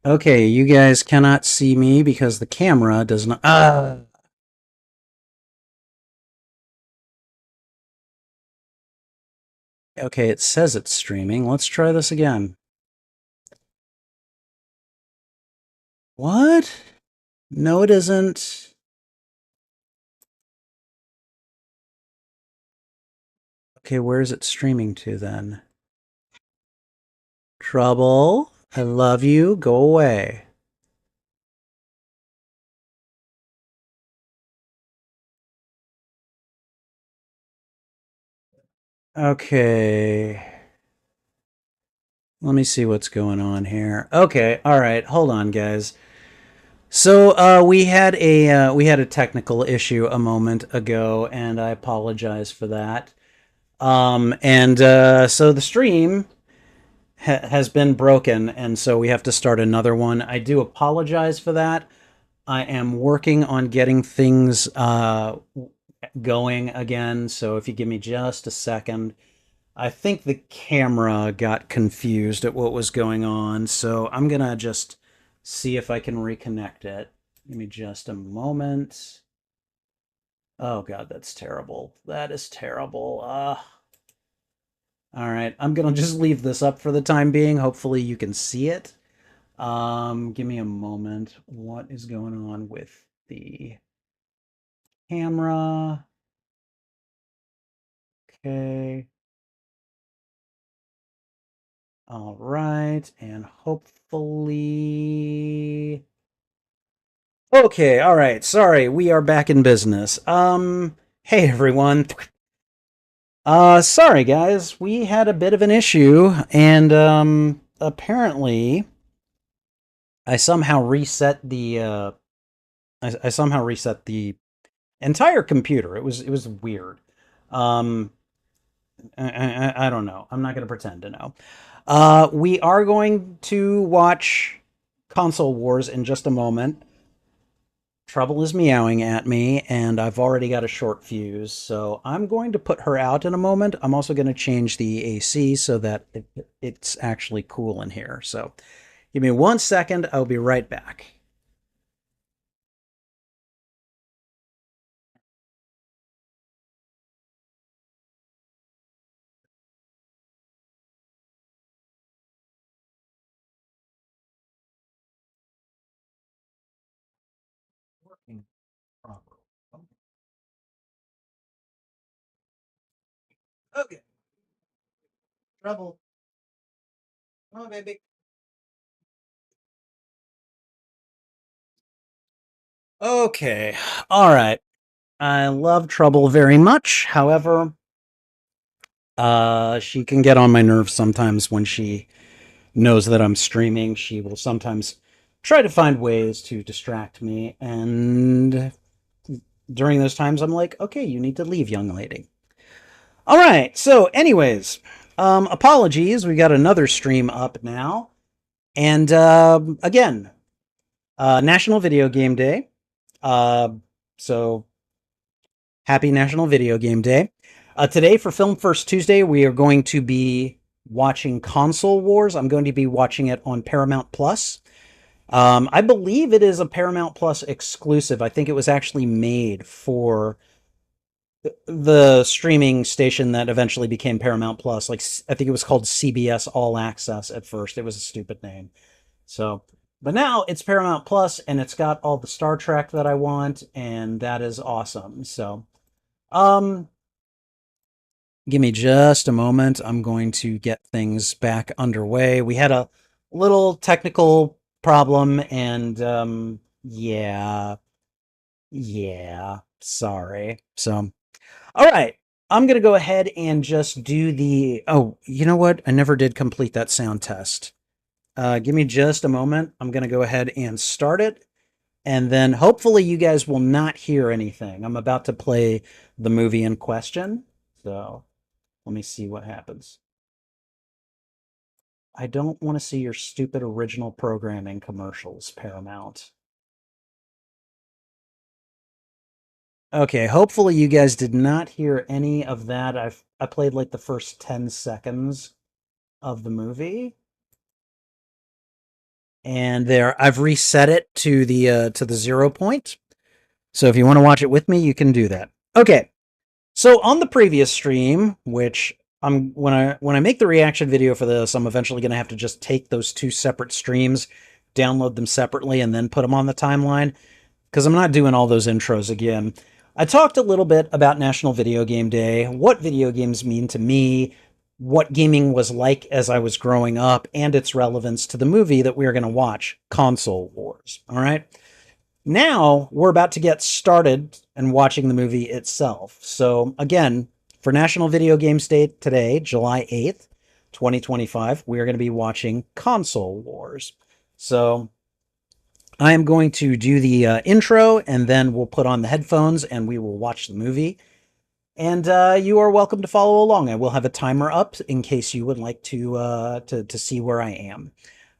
Okay, you guys cannot see me because the camera does not. Okay, it says it's streaming. Let's try this again. What? No, it isn't. Okay, where is it streaming to then? Trouble. I love you. Go away. Okay. Let me see what's going on here. Okay, all right. Hold on, guys. So we had a technical issue a moment ago, and I apologize for that. And so the stream has been broken, and so we have to start another one. I do apologize for that. I am working on getting things going again. So if you give me just a second, I think the camera got confused at what was going on. So I'm gonna just see if I can reconnect it. Give me just a moment. Oh God, that's terrible. That is terrible. All right, I'm gonna just leave this up for the time being. Hopefully you can see it. Give me a moment. What is going on with the camera? Okay. All right, and hopefully. Okay, all right. Sorry, we are back in business. Hey everyone. Sorry guys, we had a bit of an issue, and apparently I somehow reset the I somehow reset the entire computer. It was weird. Um, I don't know. I'm not going to pretend to know. We are going to watch Console Wars in just a moment. Trouble is meowing at me, and I've already got a short fuse, so I'm going to put her out in a moment. I'm also going to change the AC so that it's actually cool in here. So give me 1 second. I'll be right back. Working properly. Okay. Trouble. Come on, baby. Okay. All right. I love Trouble very much. However, she can get on my nerves sometimes when she knows that I'm streaming. She will sometimes try to find ways to distract me, and during those times, I'm like, okay, you need to leave, young lady. All right. So, anyways, apologies. We got another stream up now, and again, National Video Game Day. Uh, so happy National Video Game Day. Today, for Film First Tuesday, we are going to be watching Console Wars. I'm going to be watching it on Paramount Plus. I believe it is a Paramount Plus exclusive. I think it was actually made for the streaming station that eventually became Paramount Plus. Like, I think it was called CBS All Access at first. It was a stupid name. So, but now it's Paramount Plus, and it's got all the Star Trek that I want, and that is awesome. So, um, give me just a moment. I'm going to get things back underway. We had a little technical problem, and yeah, yeah, sorry. So, all right, I'm gonna go ahead and just do the. Oh, you know what? I never did complete that sound test. Give me just a moment. I'm gonna go ahead and start it, and then hopefully you guys will not hear anything. I'm about to play the movie in question, so. Let me see what happens. I don't want to see your stupid original programming commercials, Paramount. Okay, hopefully you guys did not hear any of that. I played like the first 10 seconds. of the movie. And there, I've reset it to the 0 point. So if you want to watch it with me, you can do that. Okay. So on the previous stream, which when I make the reaction video for this, I'm eventually going to have to just take those two separate streams, download them separately, and then put them on the timeline, because I'm not doing all those intros again. I talked a little bit about National Video Game Day, what video games mean to me, what gaming was like as I was growing up, and its relevance to the movie that we are going to watch, Console Wars. All right. Now we're about to get started and watching the movie itself. So again, for National Video Games Day today, July 8th, 2025, we are going to be watching Console Wars. So I am going to do the intro, and then we'll put on the headphones and we will watch the movie. And you are welcome to follow along. I will have a timer up in case you would like to see where I am.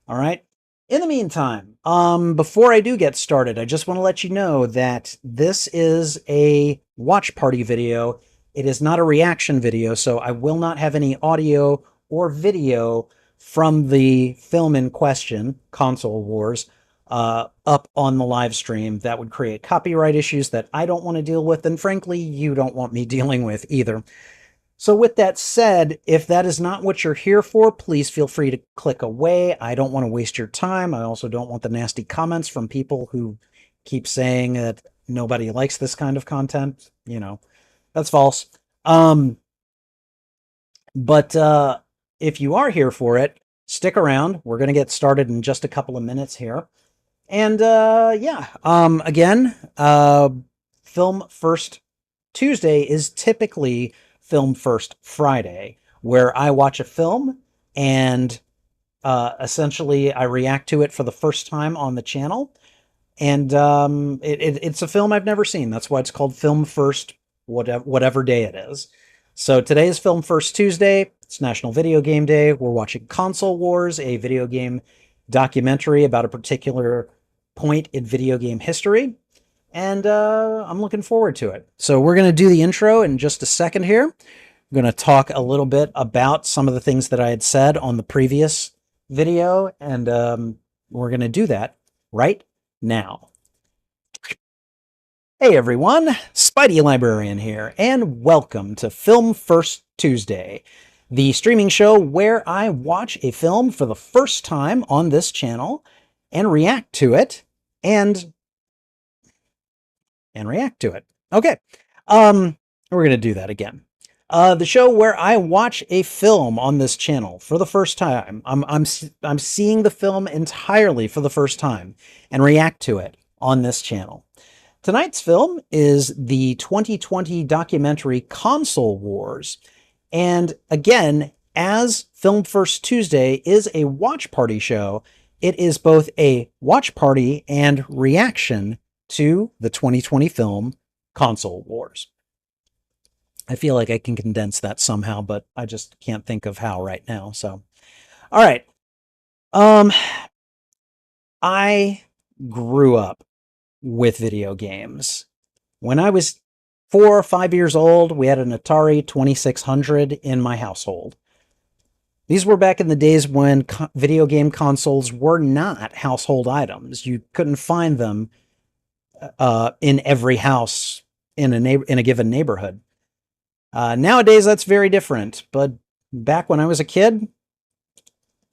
All right. In the meantime, before I do get started, I just want to let you know that this is a watch party video. It is not a reaction video, so I will not have any audio or video from the film in question, Console Wars, up on the live stream. That would create copyright issues that I don't want to deal with, and frankly, you don't want me dealing with either. So with that said, if that is not what you're here for, please feel free to click away. I don't want to waste your time. I also don't want the nasty comments from people who keep saying that nobody likes this kind of content. You know, that's false. But if you are here for it, stick around. We're going to get started in just a couple of minutes here. And yeah, again, Film First Tuesday is typically Film First Friday, where I watch a film and essentially I react to it for the first time on the channel. And it's a film I've never seen. That's why it's called Film First, whatever day it is. So today is Film First Tuesday. It's National Video Game Day. We're watching Console Wars, a video game documentary about a particular point in video game history. And I'm looking forward to it. So we're going to do the intro in just a second here. I'm going to talk a little bit about some of the things that I had said on the previous video, and we're going to do that right now. Hey everyone, Spidey Librarian here, and welcome to Film First Tuesday, the streaming show where I watch a film for the first time on this channel and react to it, and react to it. Okay. We're going to do that again. The show where I watch a film on this channel for the first time. I'm seeing the film entirely for the first time and react to it on this channel. Tonight's film is the 2020 documentary Console Wars. And again, as Film First Tuesday is a watch party show, it is both a watch party and reaction to the 2020 film Console Wars. I feel like I can condense that somehow, but I just can't think of how right now. So, all right. I grew up with video games. When I was 4 or 5 years old, we had an Atari 2600 in my household. These were back in the days when video game consoles were not household items. You couldn't find them in every house in a given neighborhood. Nowadays, that's very different. But back when I was a kid,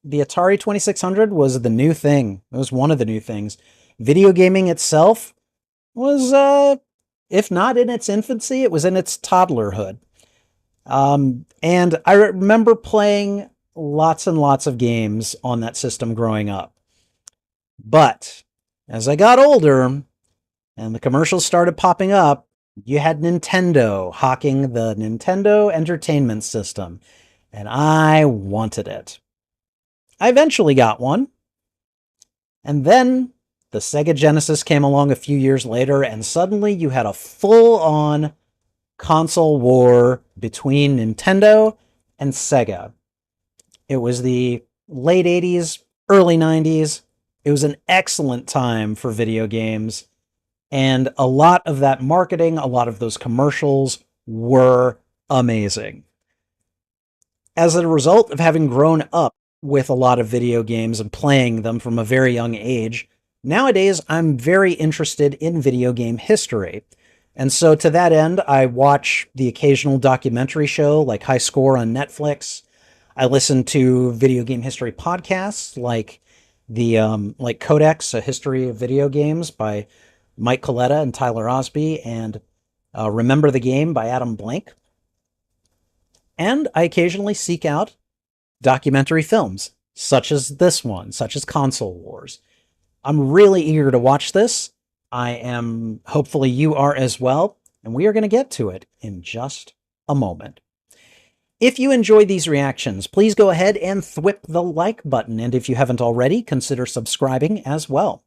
the Atari 2600 was the new thing. It was one of the new things. Video gaming itself was, if not in its infancy, it was in its toddlerhood. And I remember playing lots and lots of games on that system growing up. But as I got older and the commercials started popping up, you had Nintendo hawking the Nintendo Entertainment System, and I wanted it. I eventually got one, and then the Sega Genesis came along a few years later, and suddenly you had a full-on console war between Nintendo and Sega. It was the late 80s, early 90s. It was an excellent time for video games. And a lot of that marketing, a lot of those commercials were amazing. As a result of having grown up with a lot of video games and playing them from a very young age, nowadays I'm very interested in video game history. And so to that end, I watch the occasional documentary show like High Score on Netflix. I listen to video game history podcasts like Codex, A History of Video Games by Mike Coletta and Tyler Osby, and Remember the Game by Adam Blank. And I occasionally seek out documentary films, such as this one, such as Console Wars. I'm really eager to watch this. I am, hopefully, you are as well, and we are going to get to it in just a moment. If you enjoy these reactions, please go ahead and thwip the like button, and if you haven't already, consider subscribing as well.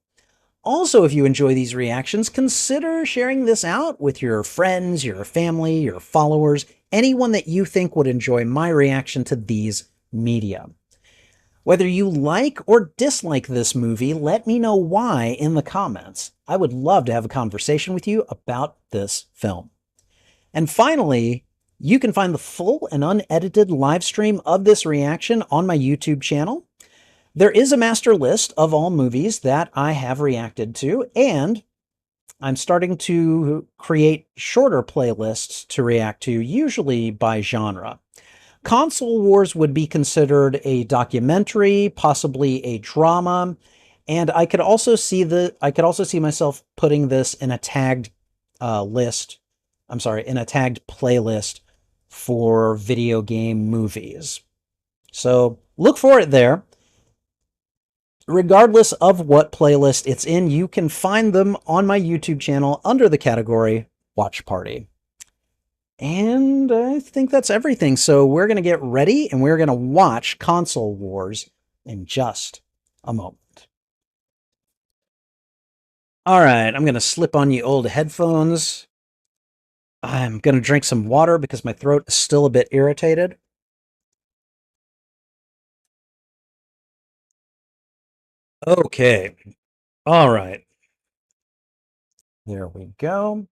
Also, if you enjoy these reactions, consider sharing this out with your friends, your family, your followers, anyone that you think would enjoy my reaction to these media. Whether you like or dislike this movie, let me know why in the comments. I would love to have a conversation with you about this film. And finally, you can find the full and unedited live stream of this reaction on my YouTube channel. There is a master list of all movies that I have reacted to, and I'm starting to create shorter playlists to react to, usually by genre. Console Wars would be considered a documentary, possibly a drama, and I could also see myself putting this in a tagged list. I'm sorry, in a tagged playlist for video game movies. So look for it there. Regardless of what playlist it's in, you can find them on my YouTube channel under the category Watch Party. And I think that's everything. So we're going to get ready and we're going to watch Console Wars in just a moment. All right, I'm going to slip on you old headphones. I'm going to drink some water because my throat is still a bit irritated. Okay. All right. There we go.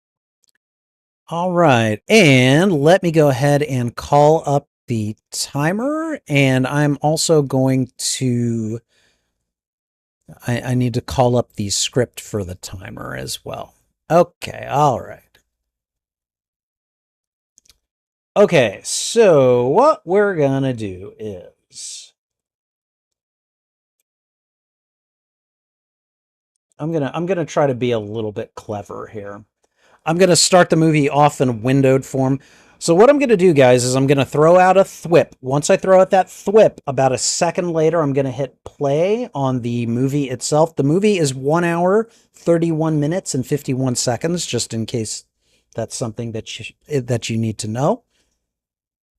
All right. And let me go ahead and call up the timer. And I'm also going to... I need to call up the script for the timer as well. Okay. All right. Okay. So what we're going to do is... I'm gonna try to be a little bit clever here. I'm gonna start the movie off in windowed form. So what I'm gonna do, guys, is I'm gonna throw out a thwip. Once I throw out that thwip, about a second later, I'm gonna hit play on the movie itself. The movie is 1 hour, 31 minutes, and 51 seconds, just in case that's something that you need to know.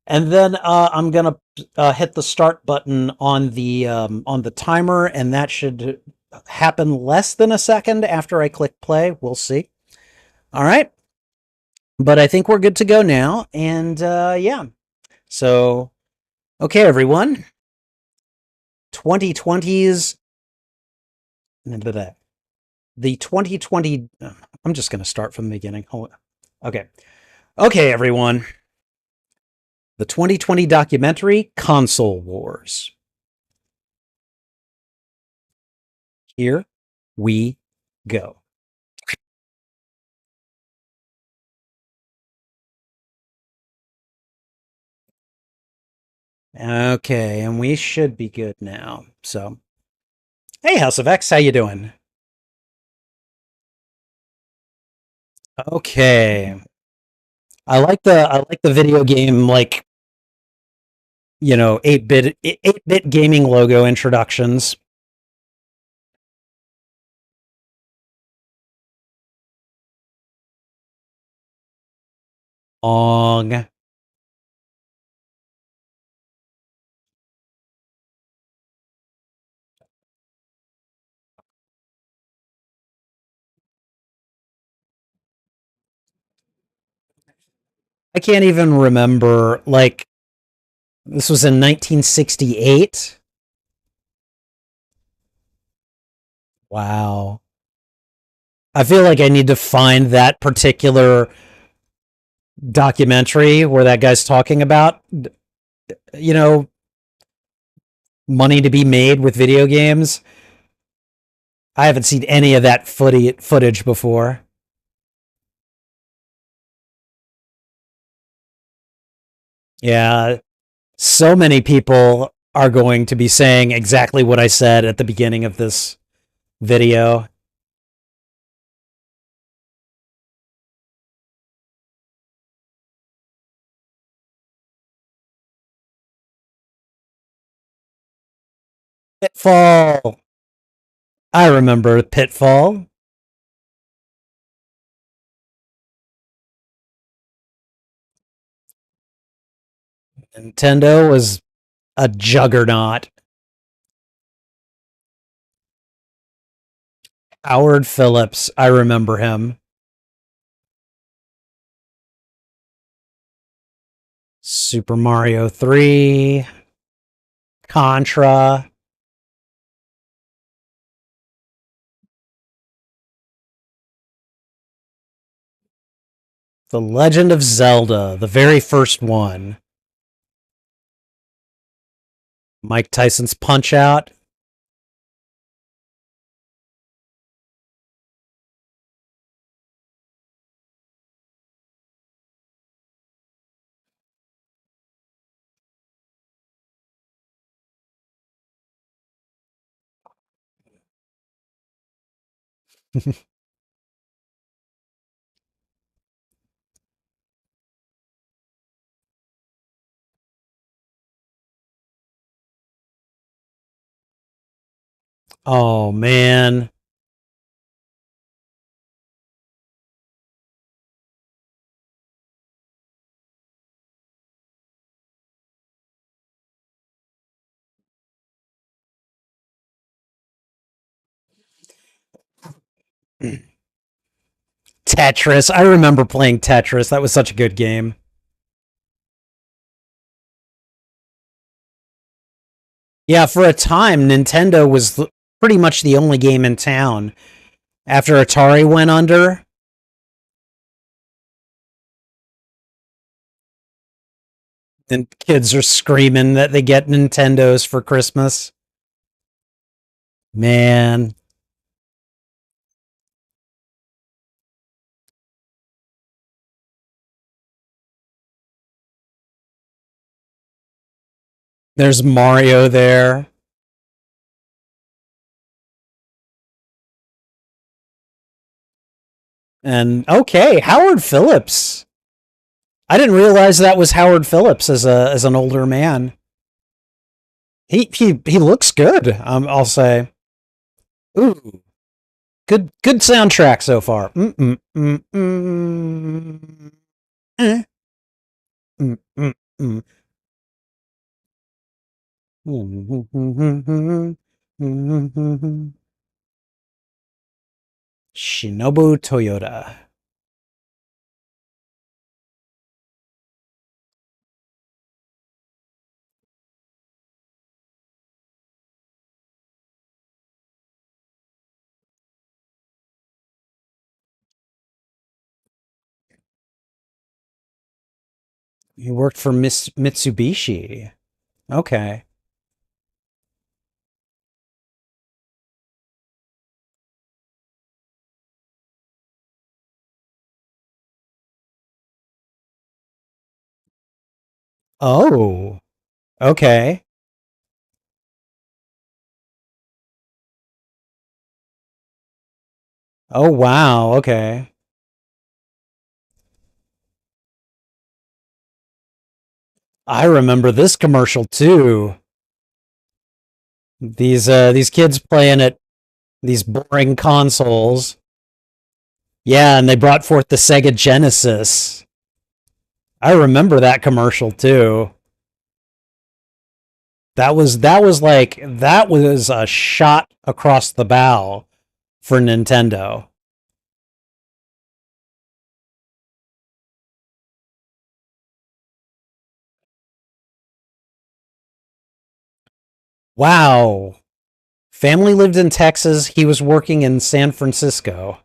And then I'm gonna hit the start button on the timer, and that should happen less than a second after I click play. We'll see. All right. But I think we're good to go now. And yeah. So, okay, everyone. 2020's... The 2020... I'm just going to start from the beginning. Okay. Okay, everyone. The 2020 documentary, Console Wars. Here we go. Okay, and we should be good now. So, hey, House of X, how you doing? Okay. I like the video game, like, 8-bit gaming logo introductions. Long. I can't even remember, like, this was in 1968. Wow. I feel like I need to find that particular documentary where that guy's talking about you know, money to be made with video games. I haven't seen any of that footage before. Yeah, so many people are going to be saying exactly what I said at the beginning of this video. Pitfall. I remember Pitfall. Nintendo was a juggernaut. Howard Phillips. I remember him. Super Mario 3. Contra. The Legend of Zelda. The very first one. Mike Tyson's Punch Out. Oh, man. Tetris. I remember playing Tetris. That was such a good game. Yeah, for a time, Nintendo was pretty much the only game in town. After Atari went under, and kids are screaming that they get Nintendos for Christmas. Man, there's Mario there. And okay, Howard Phillips. I didn't realize that was Howard Phillips as an older man. He looks good. I'll say. Ooh, good soundtrack so far. Eh, mm, mm, mm. Shinobu Toyota. He worked for Mitsubishi. Okay. Oh, okay. Oh, wow. Okay. I remember this commercial too. These kids playing at these boring consoles. Yeah, and they brought forth the Sega Genesis. I remember that commercial too. That was a shot across the bow for Nintendo. Wow. Family lived in Texas. He was working in San Francisco.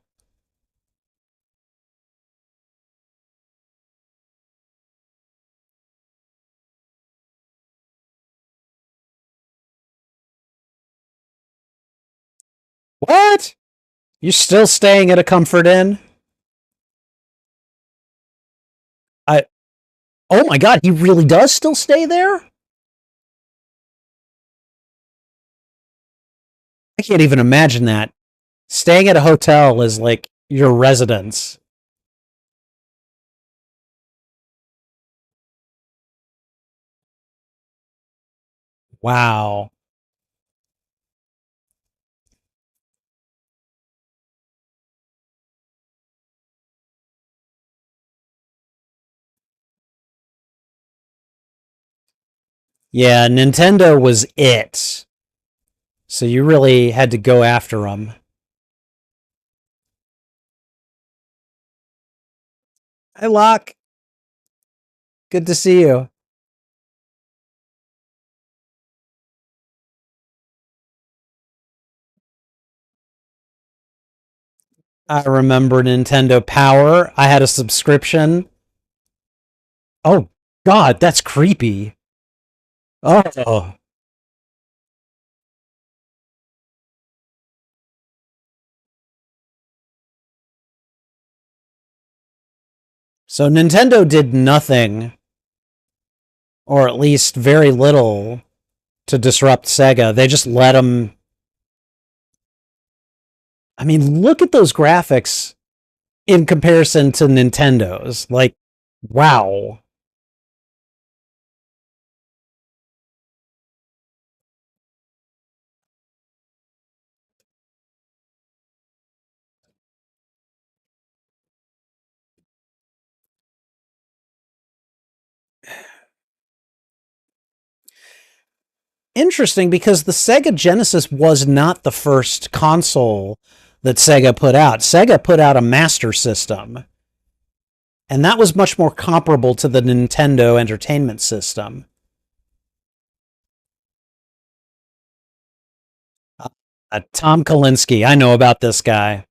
What? You still staying at a Comfort Inn? I. Oh my God, he really does still stay there? I can't even imagine that. Staying at a hotel is like your residence. Wow. Yeah, Nintendo was it. So you really had to go after them. Hi, Locke. Good to see you. I remember Nintendo Power. I had a subscription. Oh, God, that's creepy. Oh. So Nintendo did nothing, or at least very little, to disrupt Sega. They just let them. I mean, look at those graphics in comparison to Nintendo's. Like, wow. Interesting because the Sega Genesis was not the first console that Sega put out. Sega put out a Master System, and that was much more comparable to the Nintendo Entertainment System. Tom Kalinske, I know about this guy.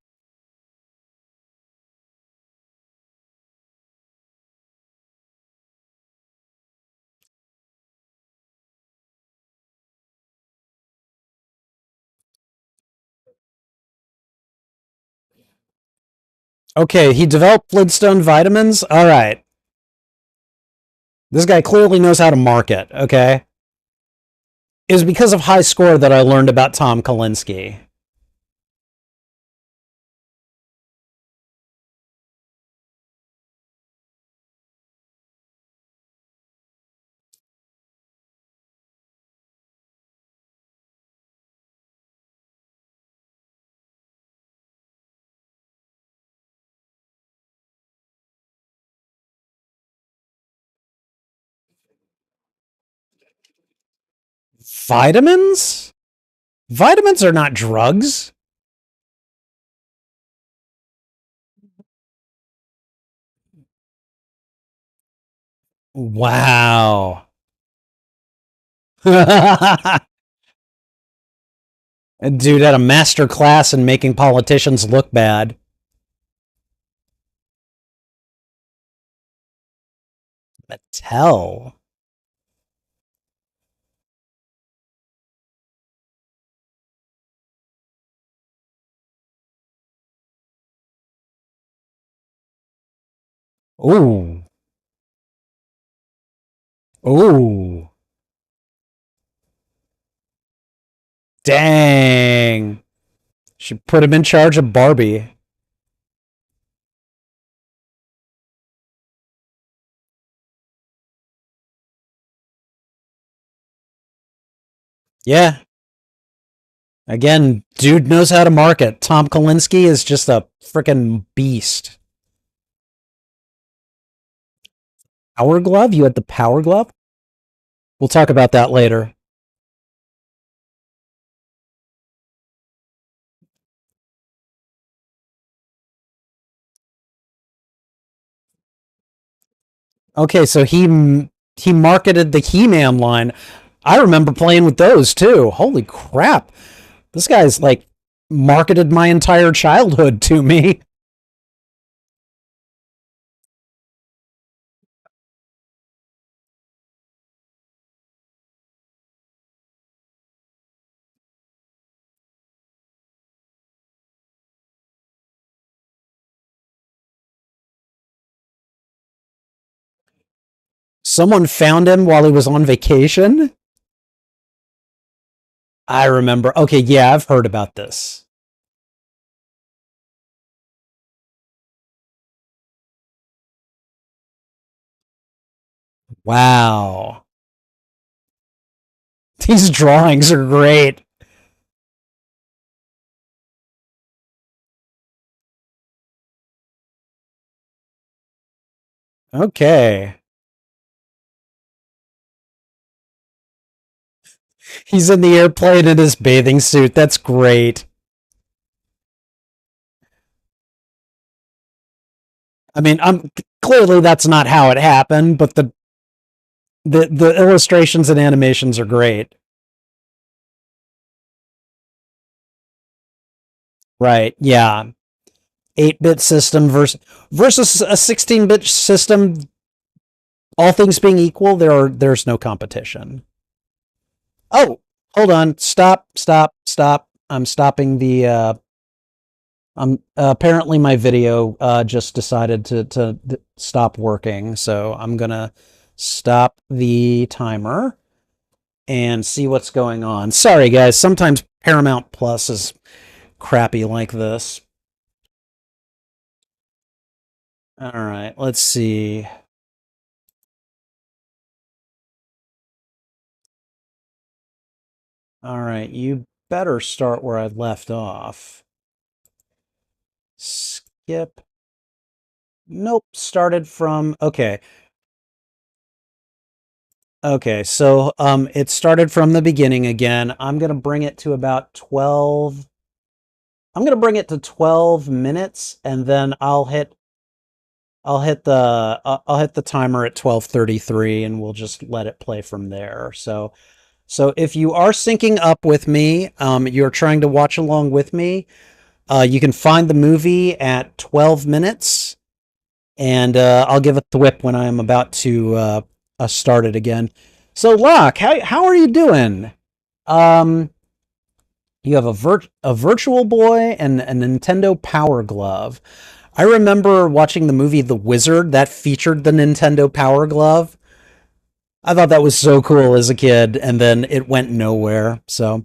Okay, he developed Flintstone vitamins. All right. This guy clearly knows how to market, okay? It was because of High Score that I learned about Tom Kalinske. Vitamins? Vitamins are not drugs. Wow. Dude had a master class in making politicians look bad. Mattel. Ooh. Ooh. Dang. Should put him in charge of Barbie. Yeah. Again, dude knows how to market. Tom Kalinske is just a freaking beast. Power Glove? You had the Power Glove? We'll talk about that later. Okay, so he marketed the He-Man line. I remember playing with those too. Holy crap. This guy's like marketed my entire childhood to me. Someone found him while he was on vacation? I remember. Okay, yeah, I've heard about this. Wow. These drawings are great. Okay. He's in the airplane in his bathing suit. That's great. I mean, I'm clearly that's not how it happened, but the illustrations and animations are great. Right. Yeah. 8-bit system versus a 16-bit system, all things being equal, there's no competition. Oh, hold on. Stop. I'm stopping the apparently my video just decided to stop working, so I'm going to stop the timer and see what's going on. Sorry guys, sometimes Paramount Plus is crappy like this. All right, let's see. All right, you better start where I left off. Skip. Nope, started from okay. Okay, so it started from the beginning again. I'm going to bring it to about 12. I'm going to bring it to 12 minutes and then I'll hit the timer at 12:33 and we'll just let it play from there. So if you are syncing up with me, you're trying to watch along with me, you can find the movie at 12 minutes, and I'll give it the whip when I'm about to start it again. So, Locke, how are you doing? Um, you have a Virtual Boy and a Nintendo Power Glove. I remember watching the movie The Wizard that featured the Nintendo Power Glove. I thought that was so cool as a kid, and then it went nowhere. So,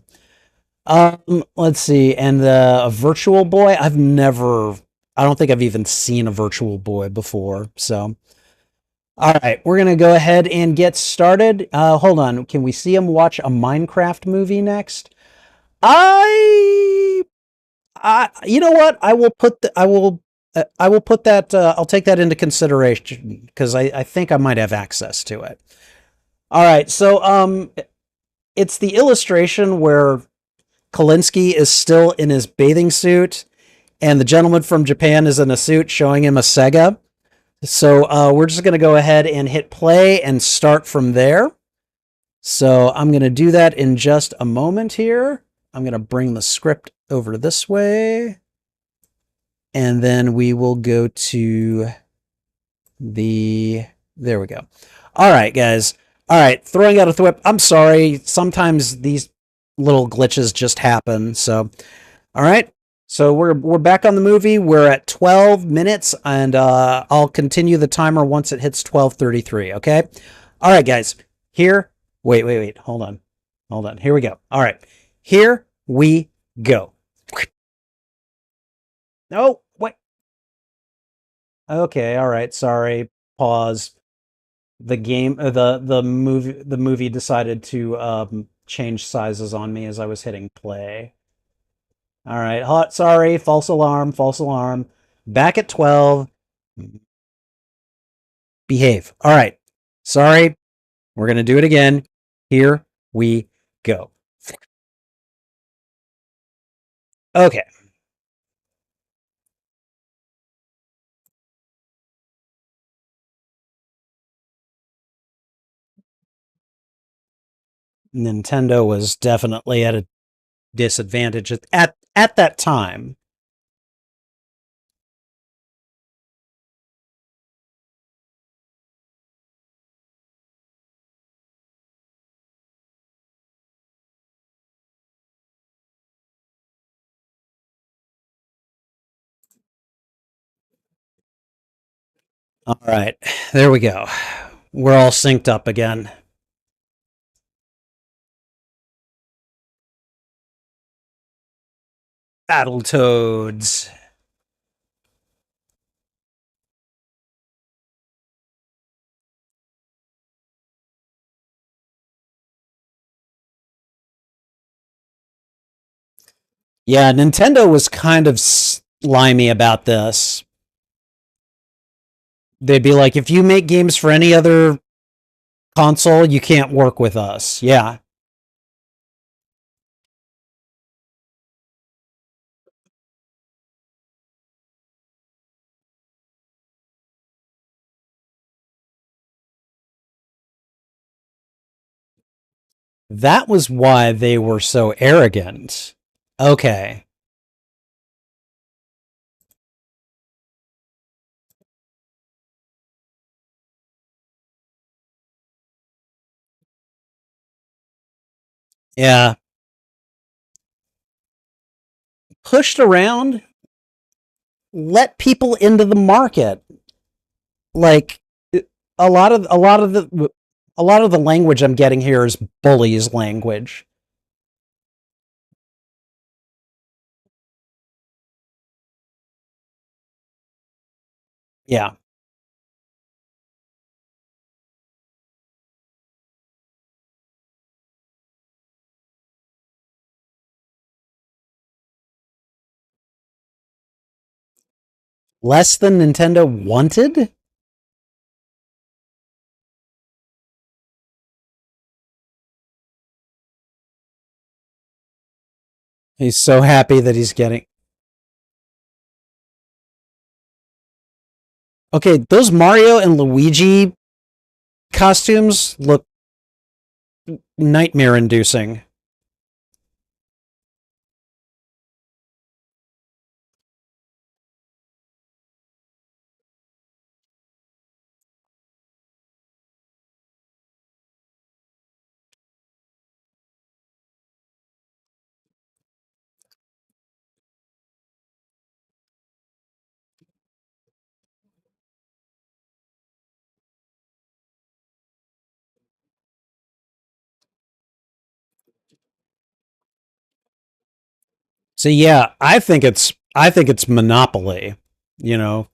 let's see. And a Virtual Boy, I don't think I've even seen a Virtual Boy before. So, all right, we're gonna go ahead and get started. Hold on, can we see him watch a Minecraft movie next? I, you know what? I will put that. I'll take that into consideration because I think I might have access to it. All right, so it's the illustration where Kolinsky is still in his bathing suit, and the gentleman from Japan is in a suit showing him a Sega. So we're just going to go ahead and hit play and start from there. So I'm going to do that in just a moment here. I'm going to bring the script over this way. And then we will go to there we go. All right, guys. All right, throwing out a whip. I'm sorry. Sometimes these little glitches just happen. So, all right. So we're back on the movie. We're at 12 minutes, and I'll continue the timer once it hits 12:33. Okay. All right, guys. Here. Wait. Hold on. Here we go. All right. Here we go. No. Wait. Okay. All right. Sorry. Pause. The movie decided to change sizes on me as I was hitting play. All right, hot. Sorry, false alarm. False alarm. Back at 12. Behave. All right. Sorry. We're gonna do it again. Here we go. Okay. Nintendo was definitely at a disadvantage at that time. All right. There we go. We're all synced up again. Battletoads. Yeah, Nintendo was kind of slimy about this. They'd be like, if you make games for any other console, you can't work with us. Yeah. That was why they were so arrogant. Okay. Yeah. Pushed around, let people into the market. Like a lot of the language I'm getting here is bullies language. Yeah. Less than Nintendo wanted? He's so happy that he's getting. Okay, those Mario and Luigi costumes look nightmare inducing. So yeah, I think it's Monopoly. You know,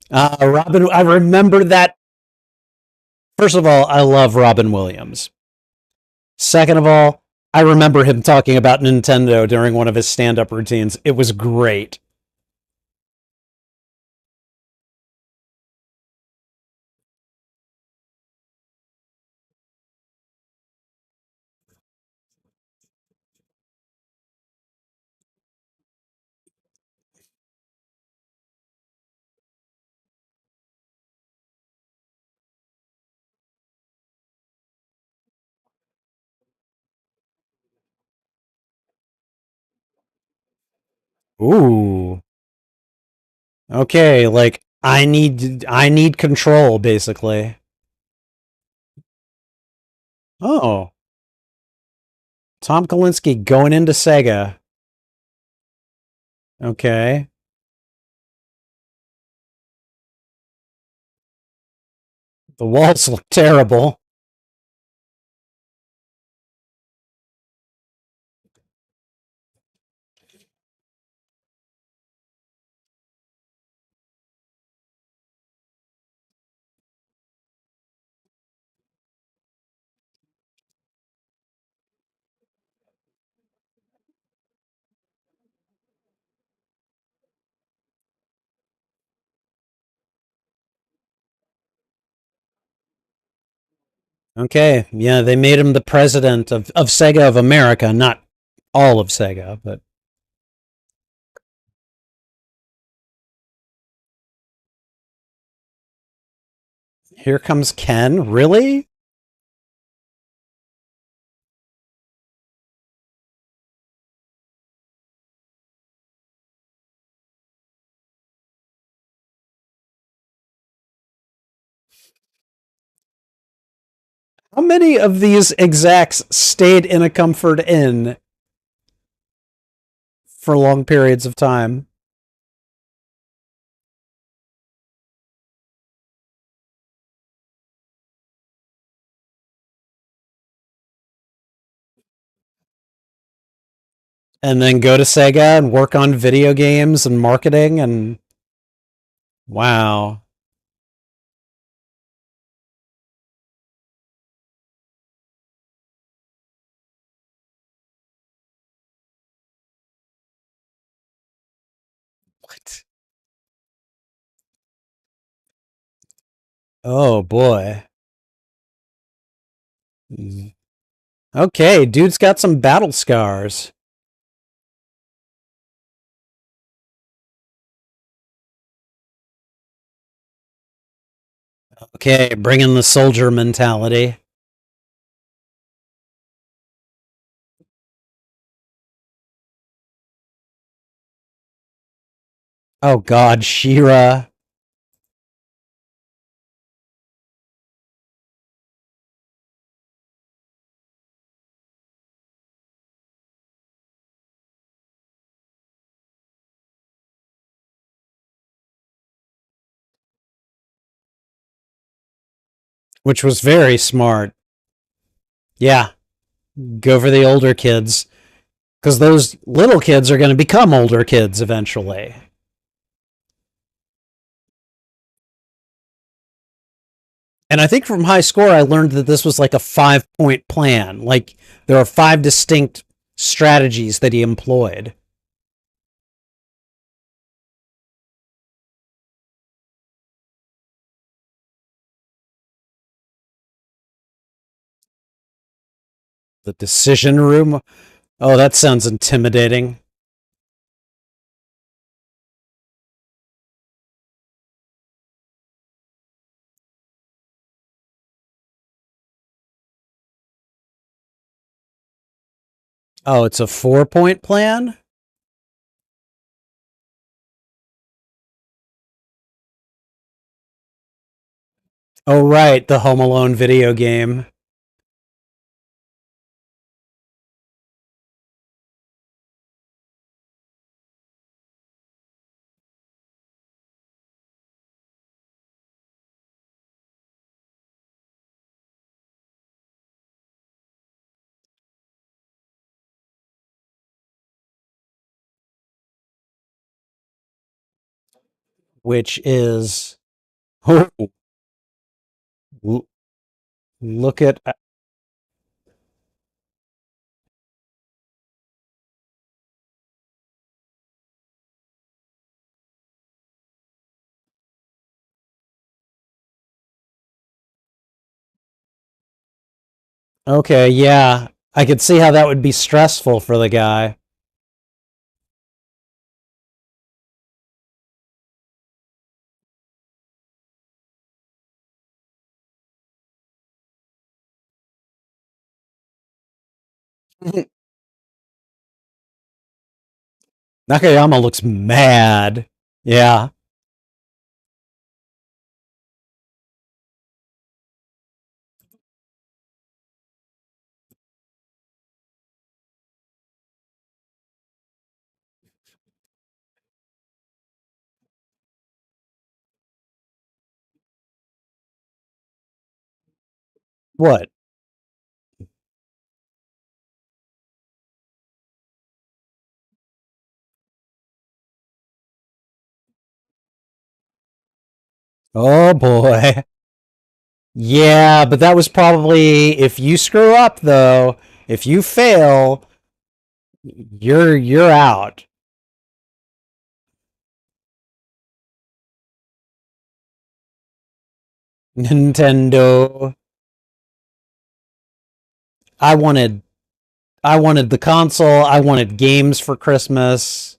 Robin. I remember that. First of all, I love Robin Williams. Second of all, I remember him talking about Nintendo during one of his stand-up routines. It was great. Ooh. Okay, like I need control basically. Oh, Tom Kalinske going into Sega. Okay. The walls look terrible. Okay. Yeah, they made him the president of Sega of America, not all of Sega, but here comes Ken. Really? How many of these execs stayed in a comfort inn for long periods of time? And then go to Sega and work on video games and marketing and wow. What? Oh boy. Okay, dude's got some battle scars. Okay, bring in the soldier mentality. Oh god, Shira. Which was very smart. Yeah, go for the older kids. Because those little kids are going to become older kids eventually. And I think from high score, I learned that this was like a 5 point plan. Like there are five distinct strategies that he employed, the decision room. Oh, that sounds intimidating. Oh, it's a 4 point plan? Oh, right, the Home Alone video game. Which is. Oh, look at. Okay, yeah. I could see how that would be stressful for the guy. Nakayama looks mad. Yeah. What? Oh boy. Yeah, but that was probably if you screw up though, if you fail, you're out. Nintendo. I wanted I wanted the console, I wanted games for Christmas.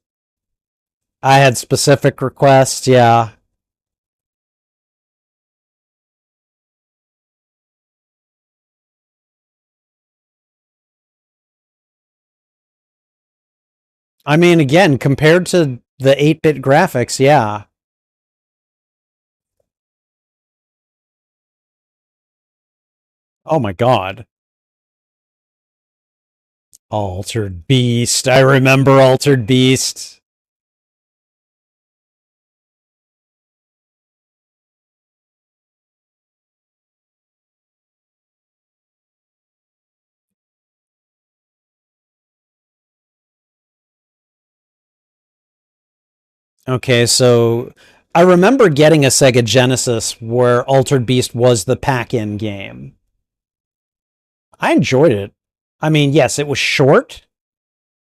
I had specific requests, yeah. I mean again, compared to the 8-bit graphics, yeah. Oh my god. Altered Beast. I remember Altered Beast. Okay, so I remember getting a Sega Genesis where Altered Beast was the pack-in game. I enjoyed it. I mean, yes, it was short,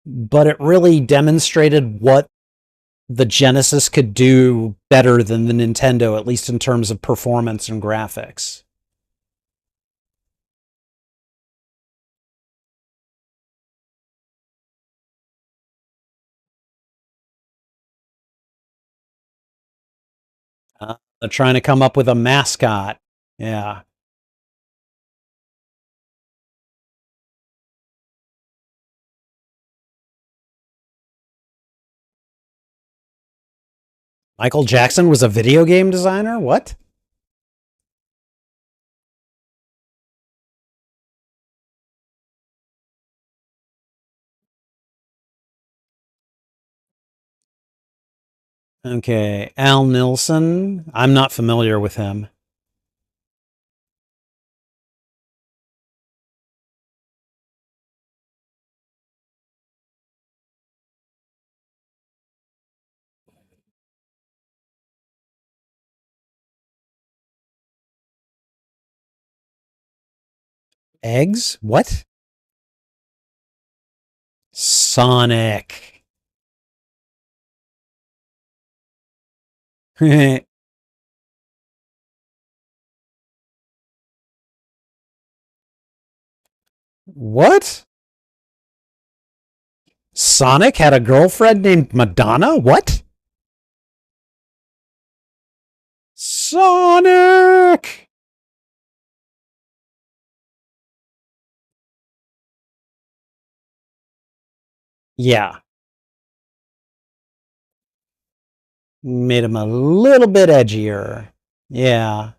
but it really demonstrated what the Genesis could do better than the Nintendo, at least in terms of performance and graphics. They're trying to come up with a mascot. Yeah. Michael Jackson was a video game designer? What? Okay. Al Nilsson? I'm not familiar with him. Eggs? What? Sonic. What? Sonic had a girlfriend named Madonna? What? Sonic! Yeah. Made him a little bit edgier. Yeah.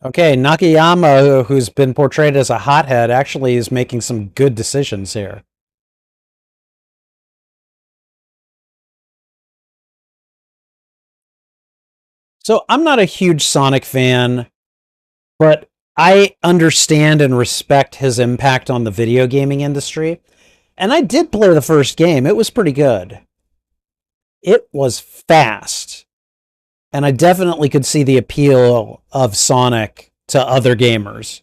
Okay, Nakayama, who's been portrayed as a hothead, actually is making some good decisions here. So I'm not a huge Sonic fan, but I understand and respect his impact on the video gaming industry. And I did play the first game. It was pretty good. It was fast. And I definitely could see the appeal of Sonic to other gamers.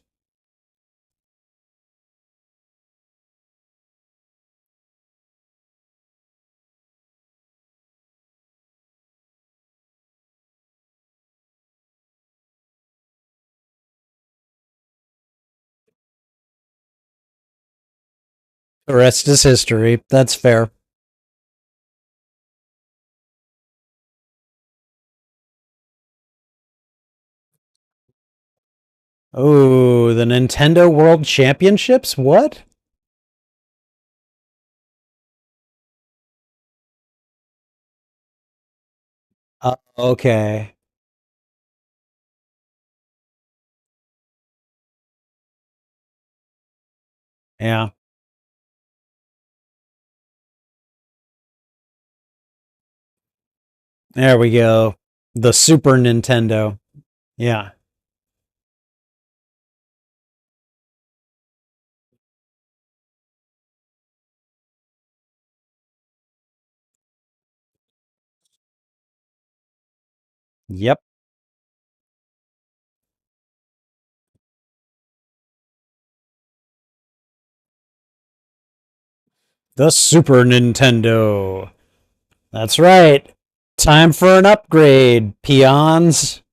The rest is history. That's fair. Oh, the Nintendo World Championships? What? Okay. Yeah. There we go. The Super Nintendo. Yeah. Yep. The Super Nintendo. That's right. Time for an upgrade, peons.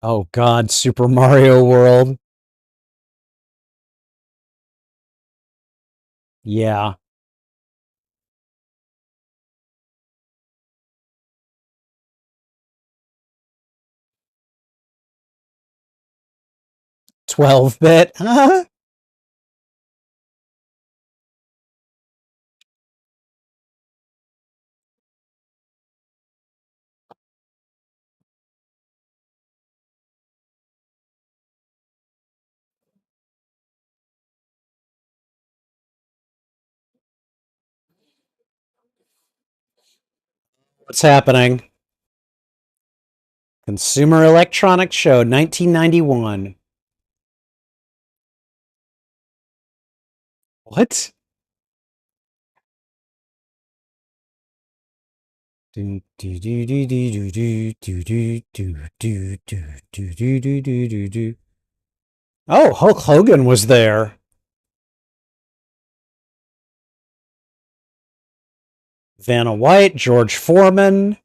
Oh God, Super Mario World. Yeah. 12-bit. What's happening? Consumer Electronics Show 1991. What? Oh, Hulk Hogan was there. Vanna White, George Foreman.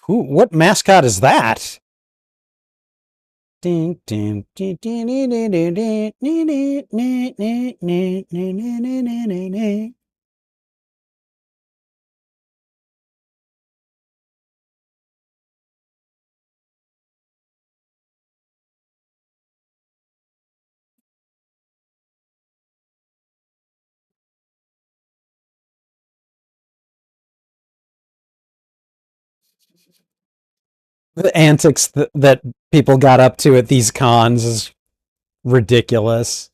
Who? What mascot is that? The antics that people got up to at these cons is ridiculous.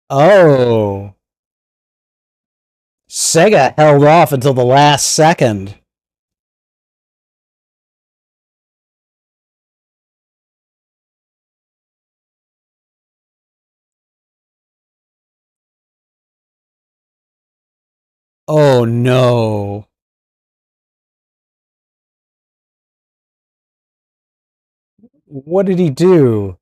Oh, Sega held off until the last second. Oh no. What did he do?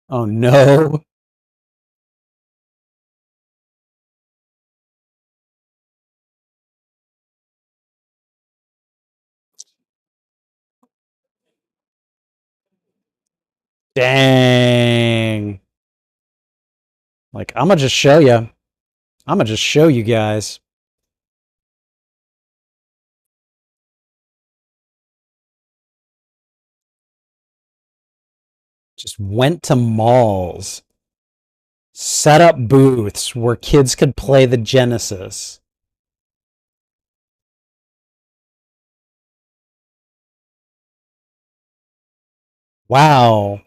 Oh no. Dang. Like, I'm gonna just show you. I'm gonna just show you guys. Just went to malls, set up booths where kids could play the Genesis. Wow.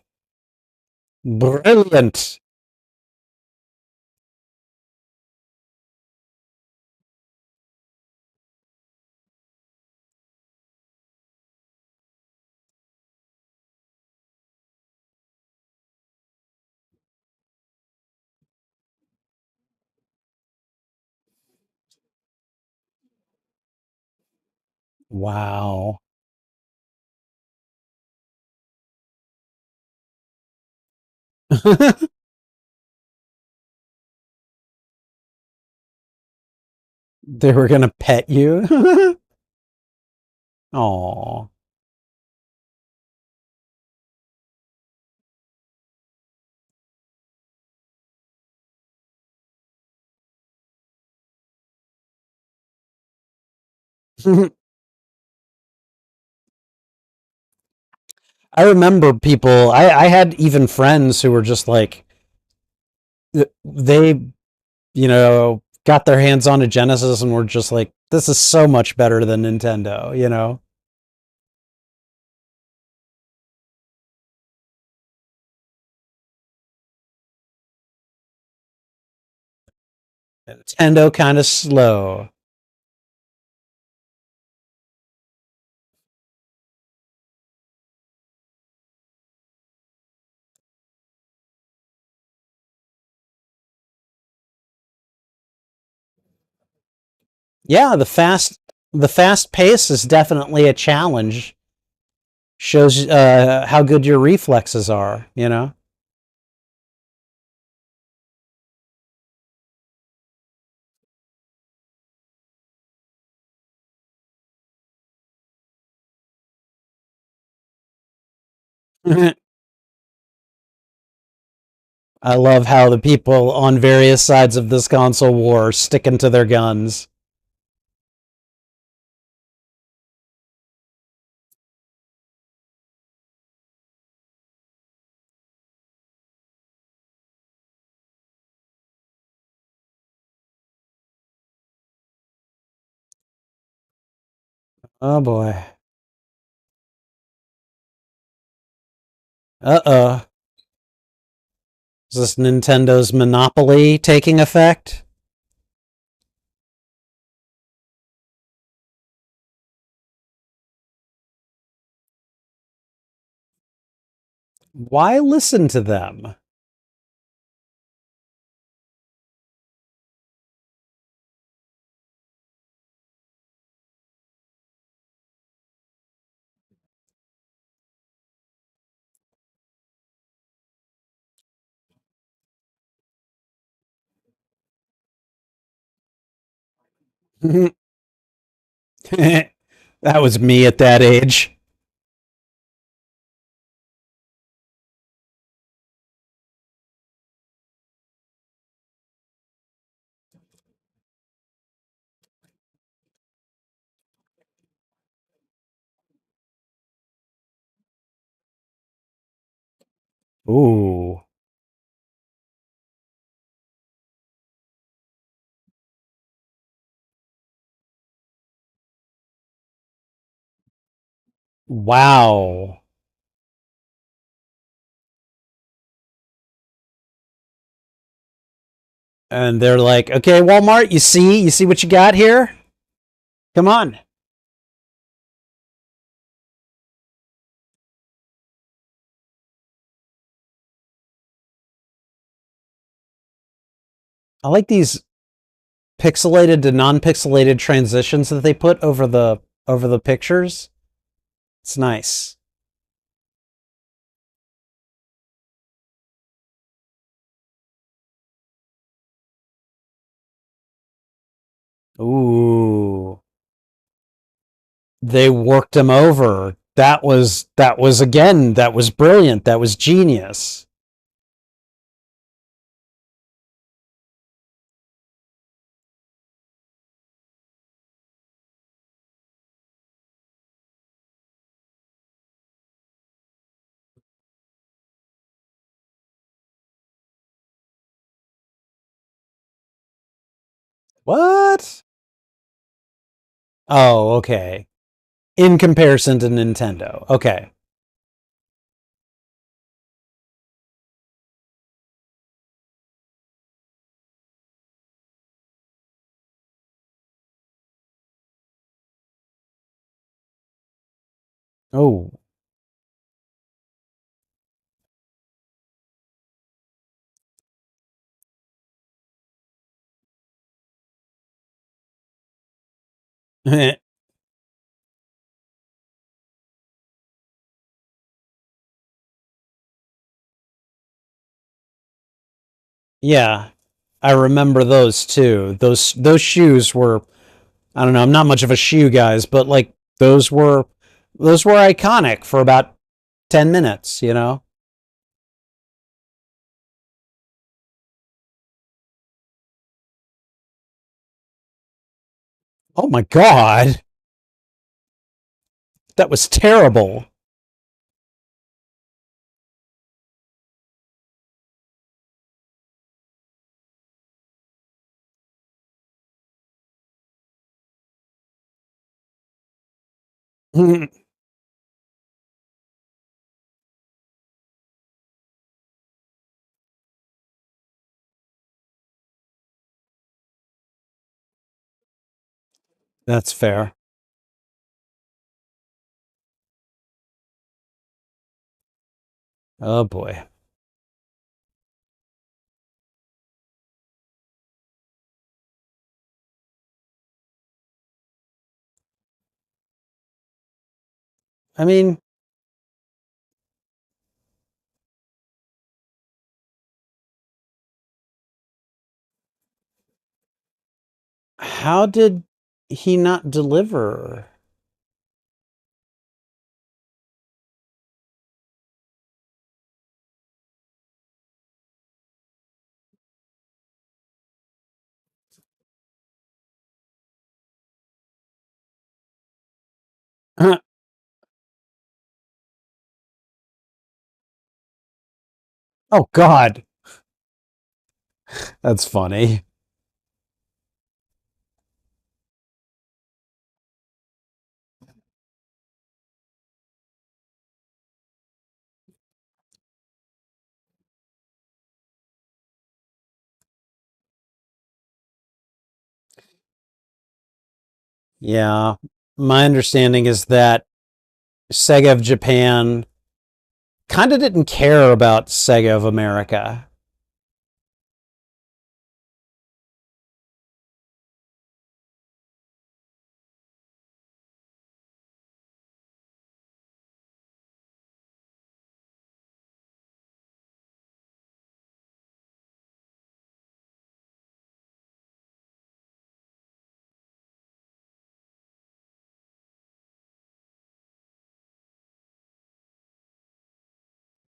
Brilliant. Wow. They were gonna pet you. Aw. I remember people. I had even friends who were just like they, got their hands on a Genesis and were just like, "This is so much better than Nintendo." Nintendo kind of slow. Yeah, the fast pace is definitely a challenge. Shows how good your reflexes are. I love how the people on various sides of this console war are sticking to their guns. Oh boy. Uh-oh. Is this Nintendo's monopoly taking effect? Why listen to them? That was me at that age. Ooh. Wow. And they're like, okay, Walmart, you see what you got here? Come on. I like these pixelated to non-pixelated transitions that they put over the pictures. It's nice. Ooh. They worked him over. That was again, that was brilliant. That was genius. What? Oh, okay. In comparison to Nintendo. Okay. Oh. Yeah. I remember those too. Those shoes were, I don't know, I'm not much of a shoe guys, but like those were iconic for about 10 minutes, you know? Oh my god. That was terrible. That's fair. Oh boy. I mean, how did he not deliver? Oh God, that's funny. Yeah, my understanding is that Sega of Japan kind of didn't care about Sega of America.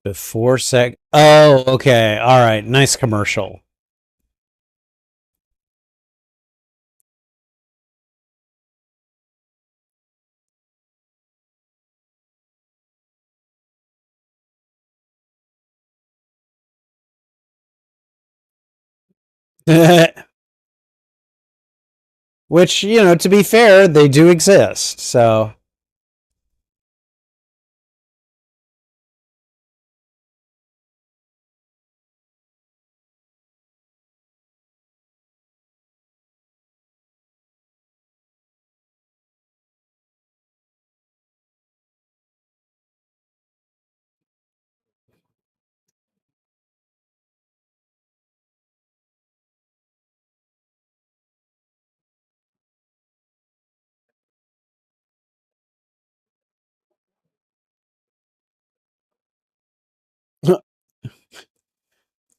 Before Sega. Oh, okay. All right. Nice commercial. Which, to be fair, they do exist. So,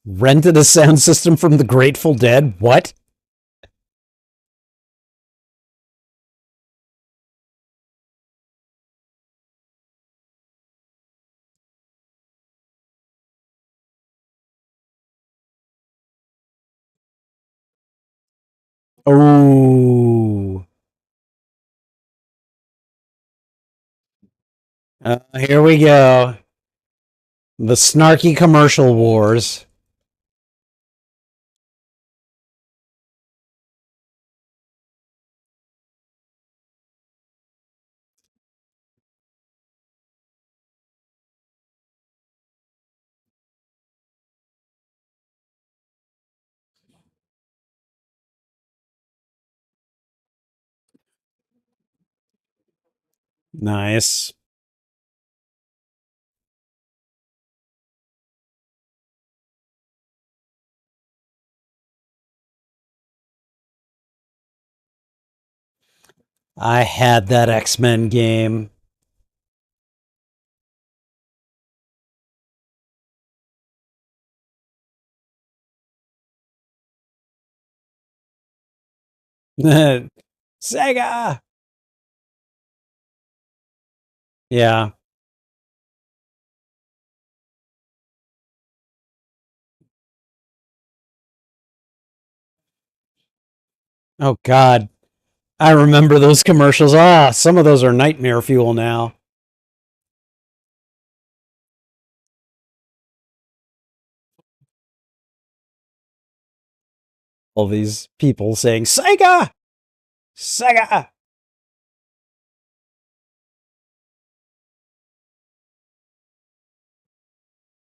rented a sound system from the Grateful Dead? What? Oh. Here we go. The snarky commercial wars. Nice. I had that X-Men game. Sega. Yeah. Oh God. I remember those commercials. Ah, some of those are nightmare fuel now. All these people saying Sega, Sega.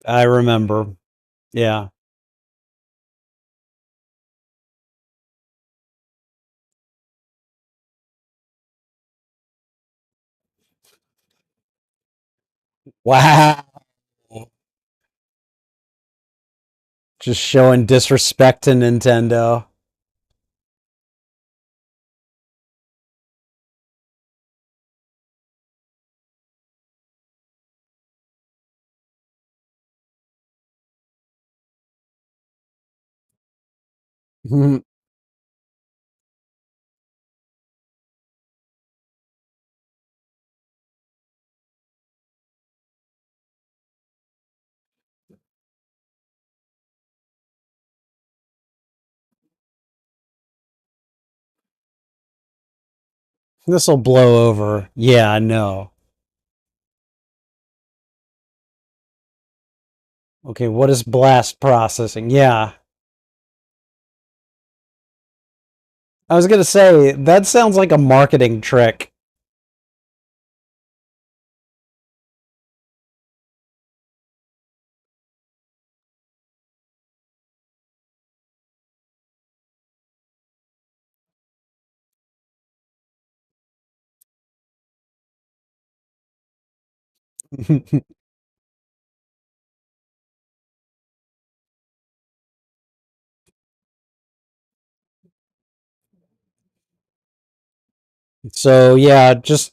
I remember. Yeah. Wow. Just showing disrespect to Nintendo. This will blow over. Yeah, no. Okay, what is blast processing? Yeah. I was gonna say, that sounds like a marketing trick. So yeah, just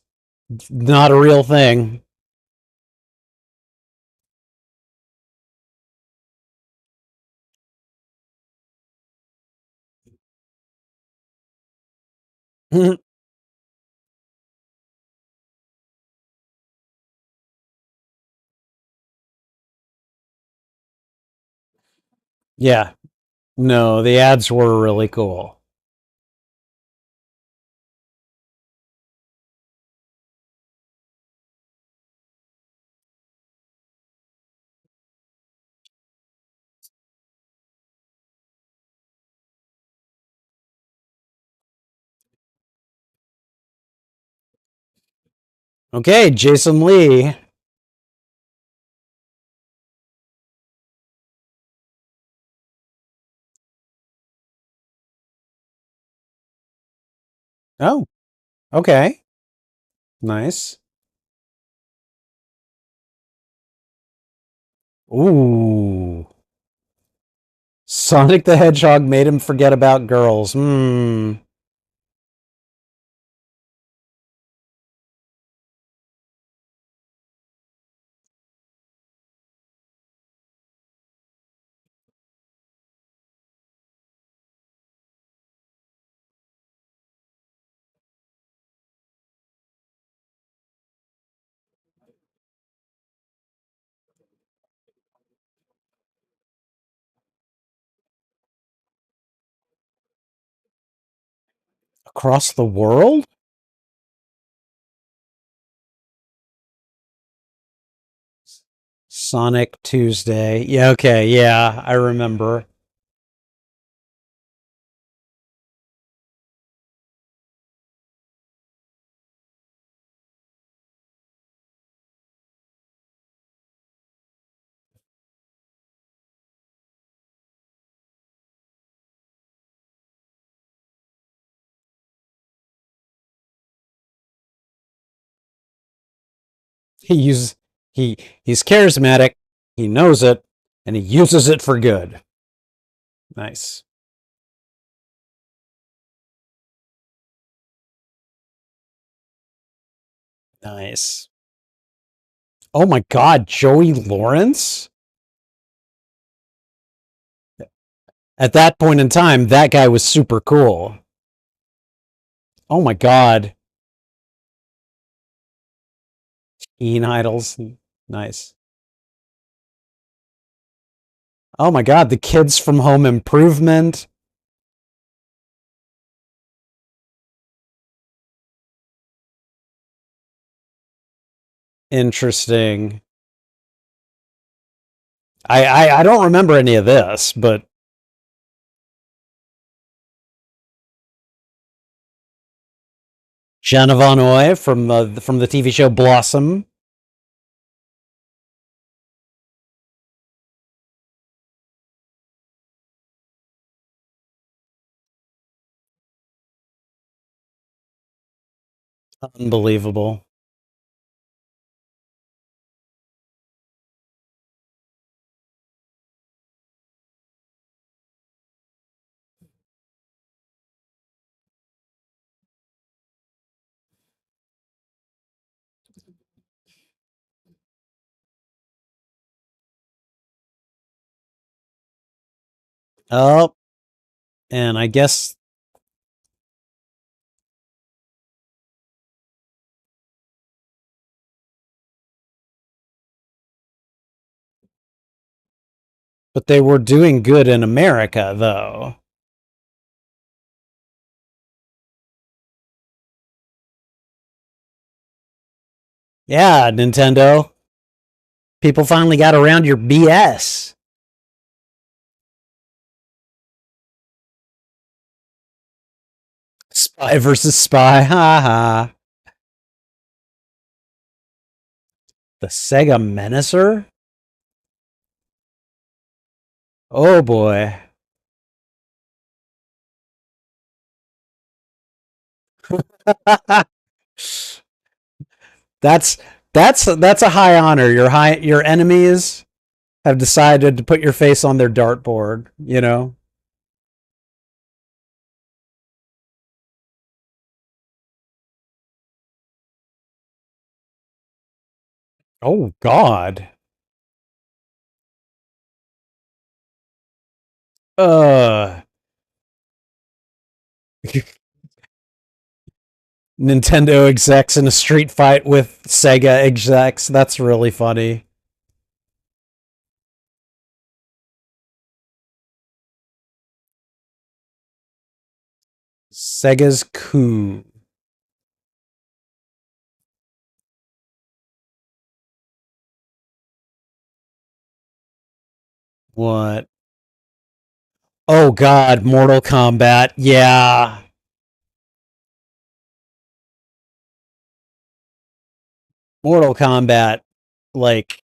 not a real thing. Yeah. No, the ads were really cool. Okay, Jason Lee. Oh, okay. Nice. Ooh. Sonic the Hedgehog made him forget about girls. Hmm. Across the world? Sonic Tuesday. Yeah, okay, yeah, I remember. He uses he's charismatic, he knows it, and he uses it for good. Nice. Nice. Oh my god, Joey Lawrence? At that point in time, that guy was super cool. Oh my god. Ian Idols. Nice. Oh my god, the kids from Home Improvement. Interesting. I don't remember any of this, but Jenna Von Oy from the TV show Blossom. Unbelievable. Oh, and I guess, but they were doing good in America, though. Yeah, Nintendo. People finally got around your BS. Spy versus spy. Ha ha. The Sega Menacer? Oh boy. that's that's a high honor. Your enemies have decided to put your face on their dartboard, you know? Oh God. Uh Nintendo execs in a street fight with Sega execs. That's really funny. Sega's coup. What? Oh God, Mortal Kombat. Yeah. Mortal Kombat. Like,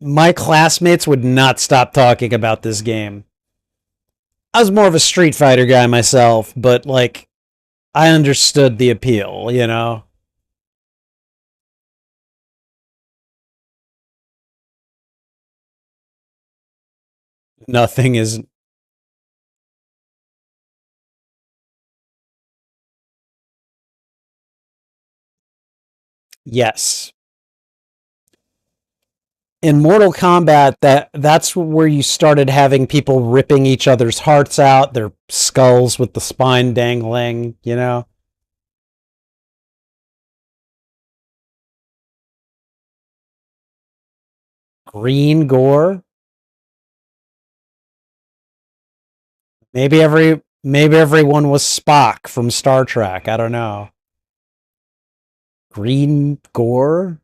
my classmates would not stop talking about this game. I was more of a Street Fighter guy myself, but like, I understood the appeal, you know? Nothing is. Yes. In Mortal Kombat, that's where you started having people ripping each other's hearts out, their skulls with the spine dangling, you know? Green gore. Maybe everyone was Spock from Star Trek. I don't know. Green gore?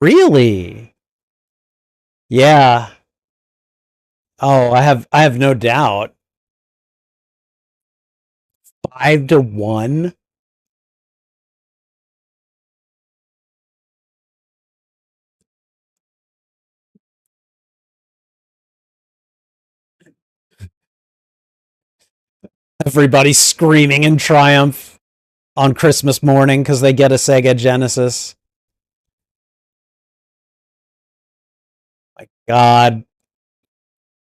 Really? Yeah. Oh, I have no doubt. 5-1. Everybody screaming in triumph on Christmas morning because they get a Sega Genesis. My God.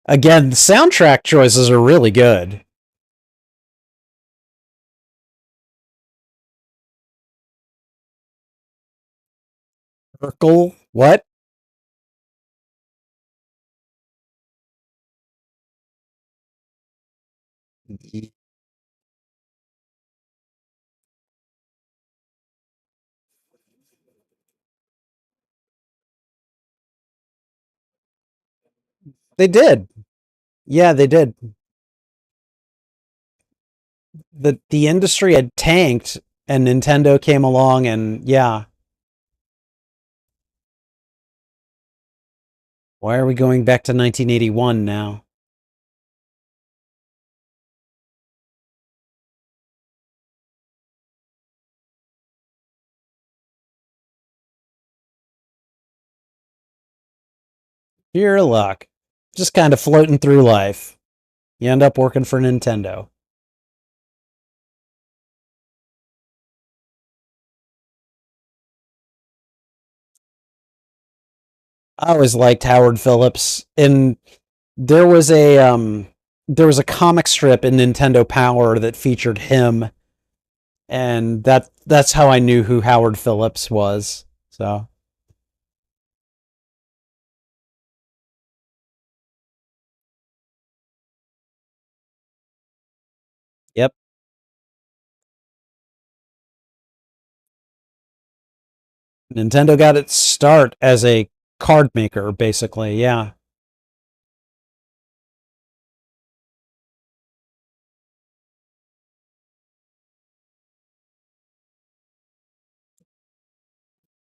Again, the soundtrack choices are really good. Urkel? What? They did. Yeah, they did. The industry had tanked and Nintendo came along and yeah. Why are we going back to 1981 now? Pure luck. Just kind of floating through life. You end up working for Nintendo. I always liked Howard Phillips. And there was a comic strip in Nintendo Power that featured him, and that's how I knew who Howard Phillips was. So, yep. Nintendo got its start as a card maker, basically. Yeah.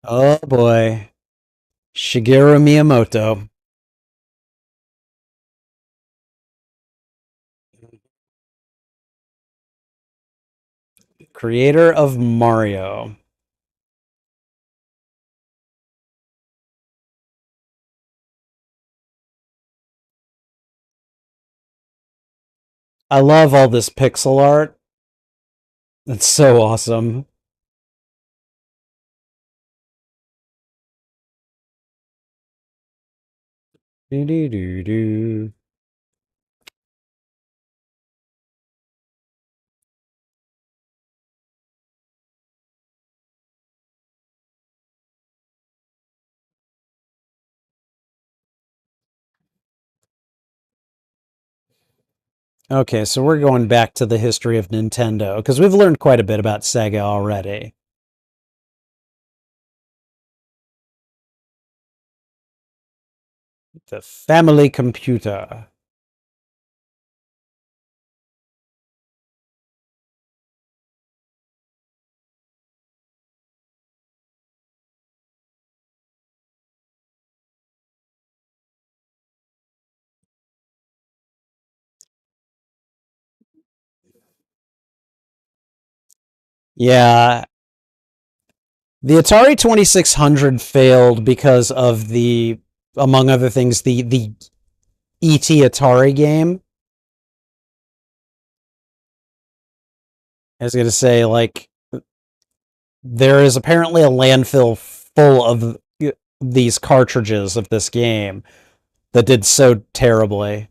Oh boy. Shigeru Miyamoto, creator of Mario. I love all this pixel art. It's so awesome. Do do do do. Okay, so we're going back to the history of Nintendo because we've learned quite a bit about Sega already. The family computer. Yeah, the Atari 2600 failed because of the, among other things, the ET Atari game. I was going to say, like, there is apparently a landfill full of these cartridges of this game that did so terribly.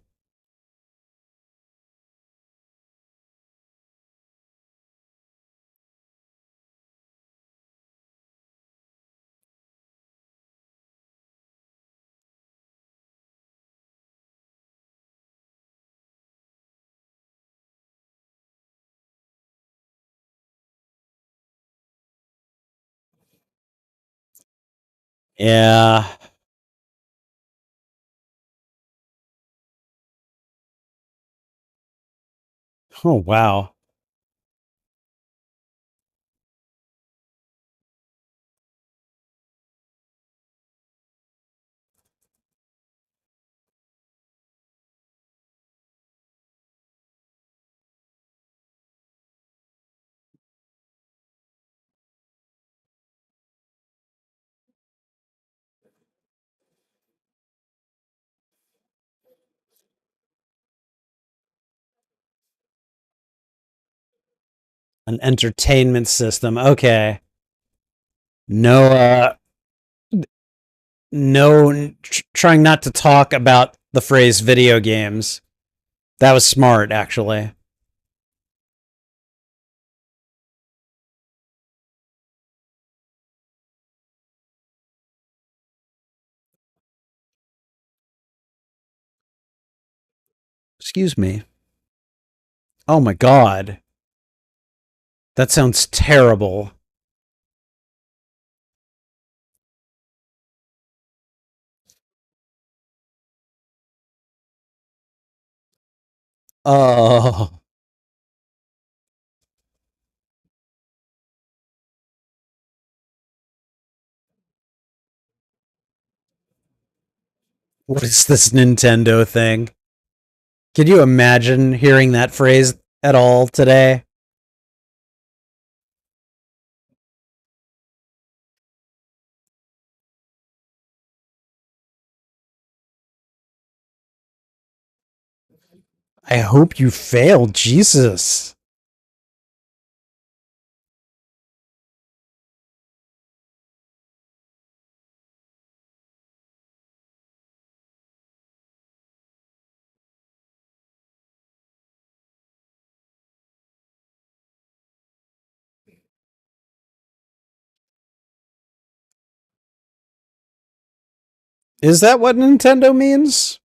Yeah. Oh, wow. An entertainment system. Okay. No, no, trying not to talk about the phrase video games. That was smart, actually. Excuse me. Oh my god. That sounds terrible. Oh. What is this Nintendo thing? Can you imagine hearing that phrase at all today? I hope you failed, Jesus. Is that what Nintendo means?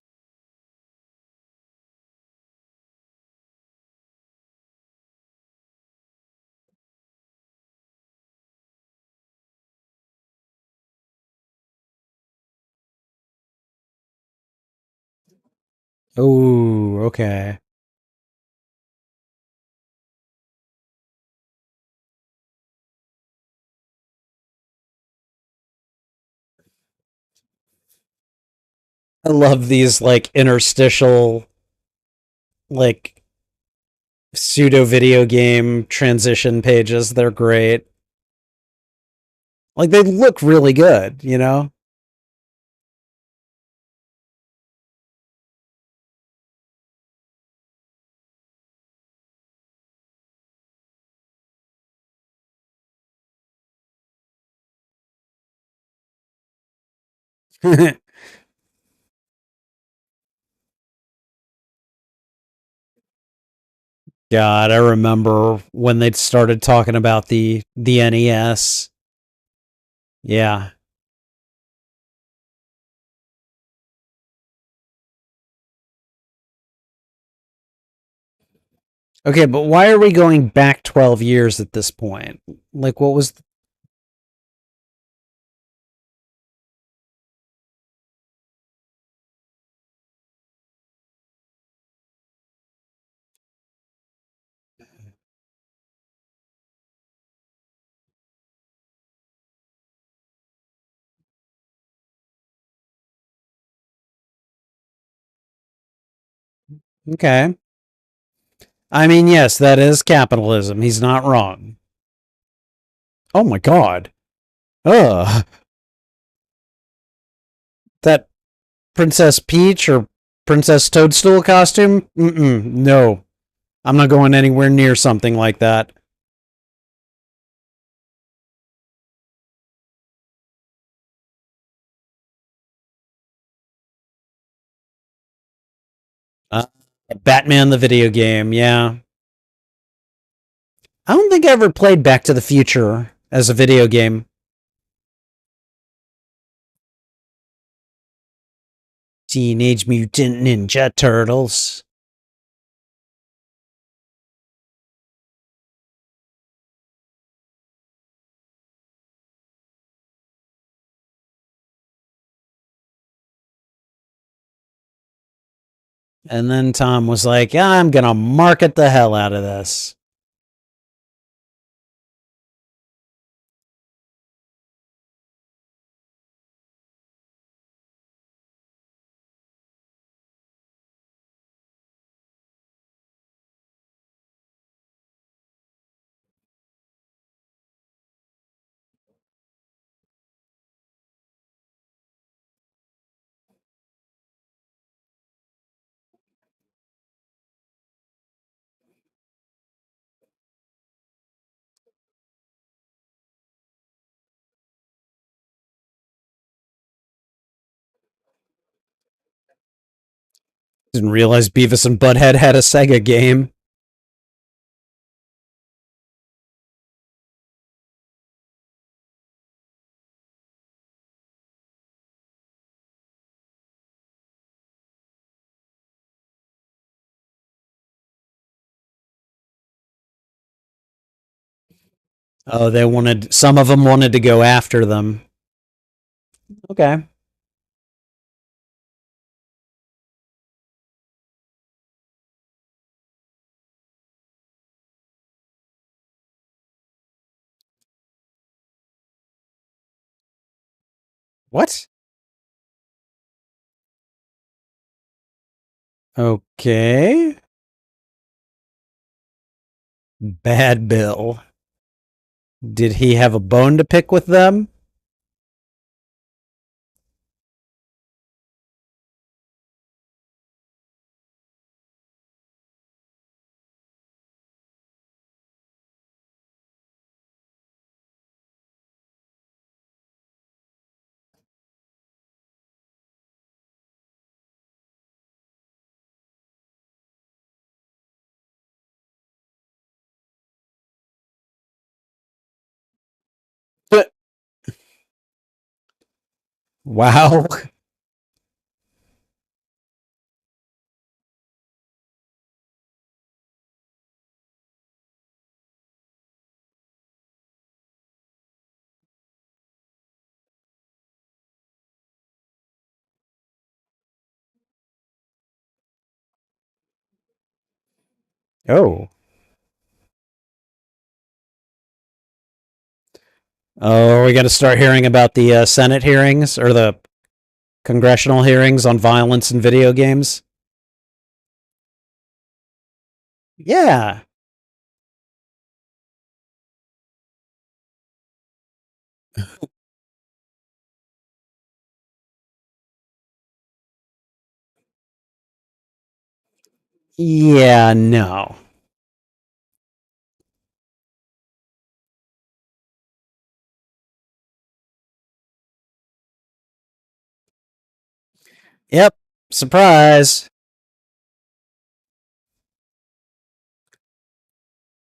Oh, okay. I love these like interstitial, like pseudo video game transition pages. They're great. Like they look really good, you know? God, I remember when they started talking about the NES. Yeah. Okay, but why are we going back 12 years at this point? Like what was okay. I mean, yes, that is capitalism. He's not wrong. Oh my god. Ugh. That Princess Peach or Princess Toadstool costume? Mm-mm, no. I'm not going anywhere near something like that. Uh, Batman the video game, yeah. I don't think I ever played Back to the Future as a video game. Teenage Mutant Ninja Turtles. And then Tom was like, yeah, I'm going to market the hell out of this. Didn't realize Beavis and Butthead had a Sega game. Oh, some of them wanted to go after them. Okay. What? Okay. Bad Bill. Did he have a bone to pick with them? But wow. Oh. Oh, we got to start hearing about the Senate hearings or the Congressional hearings on violence in video games. Yeah. Yeah, no. Yep. Surprise.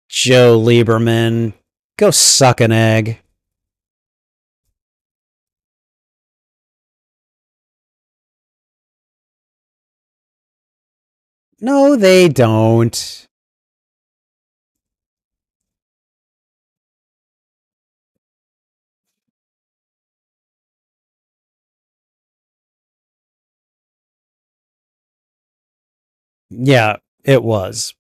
Joe Lieberman. Go suck an egg. No, they don't. Yeah, it was.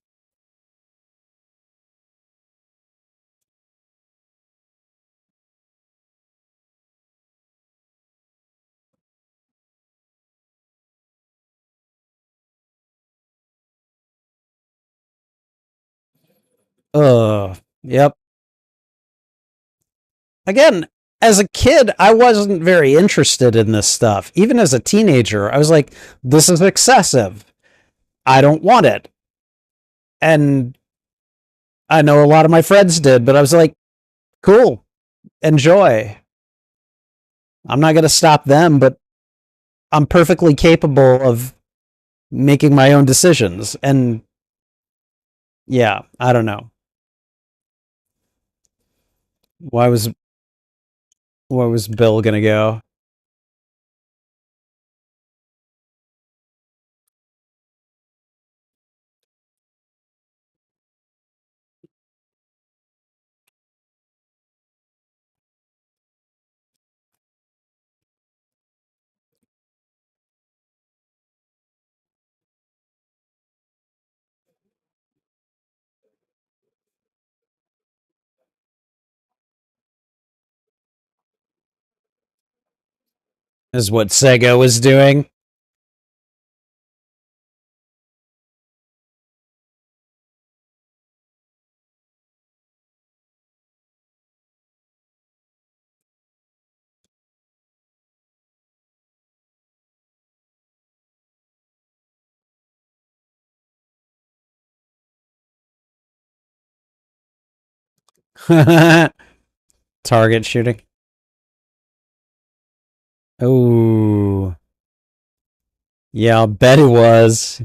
Yep. Again, as a kid, I wasn't very interested in this stuff. Even as a teenager, I was like, this is excessive. I don't want it. And I know a lot of my friends did, but I was like, cool, enjoy. I'm not going to stop them, but I'm perfectly capable of making my own decisions. And yeah, I don't know. Why was Bill going to go? Is what Sega was doing. Target shooting. Oh, yeah, I'll bet it was.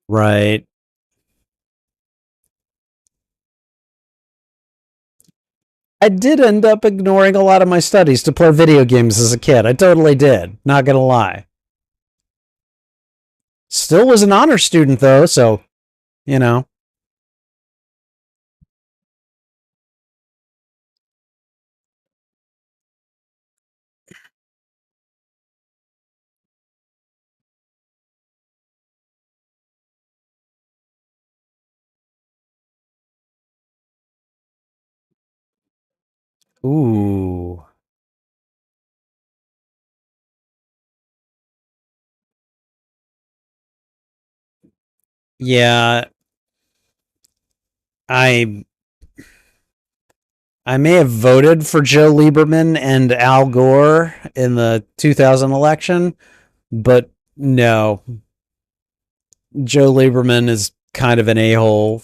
Right. I did end up ignoring a lot of my studies to play video games as a kid. I totally did. Not gonna lie. Still was an honor student though, so you know. Ooh. Yeah, I I may have voted for Joe Lieberman and Al Gore in the 2000 election, but no, Joe Lieberman is kind of an a-hole.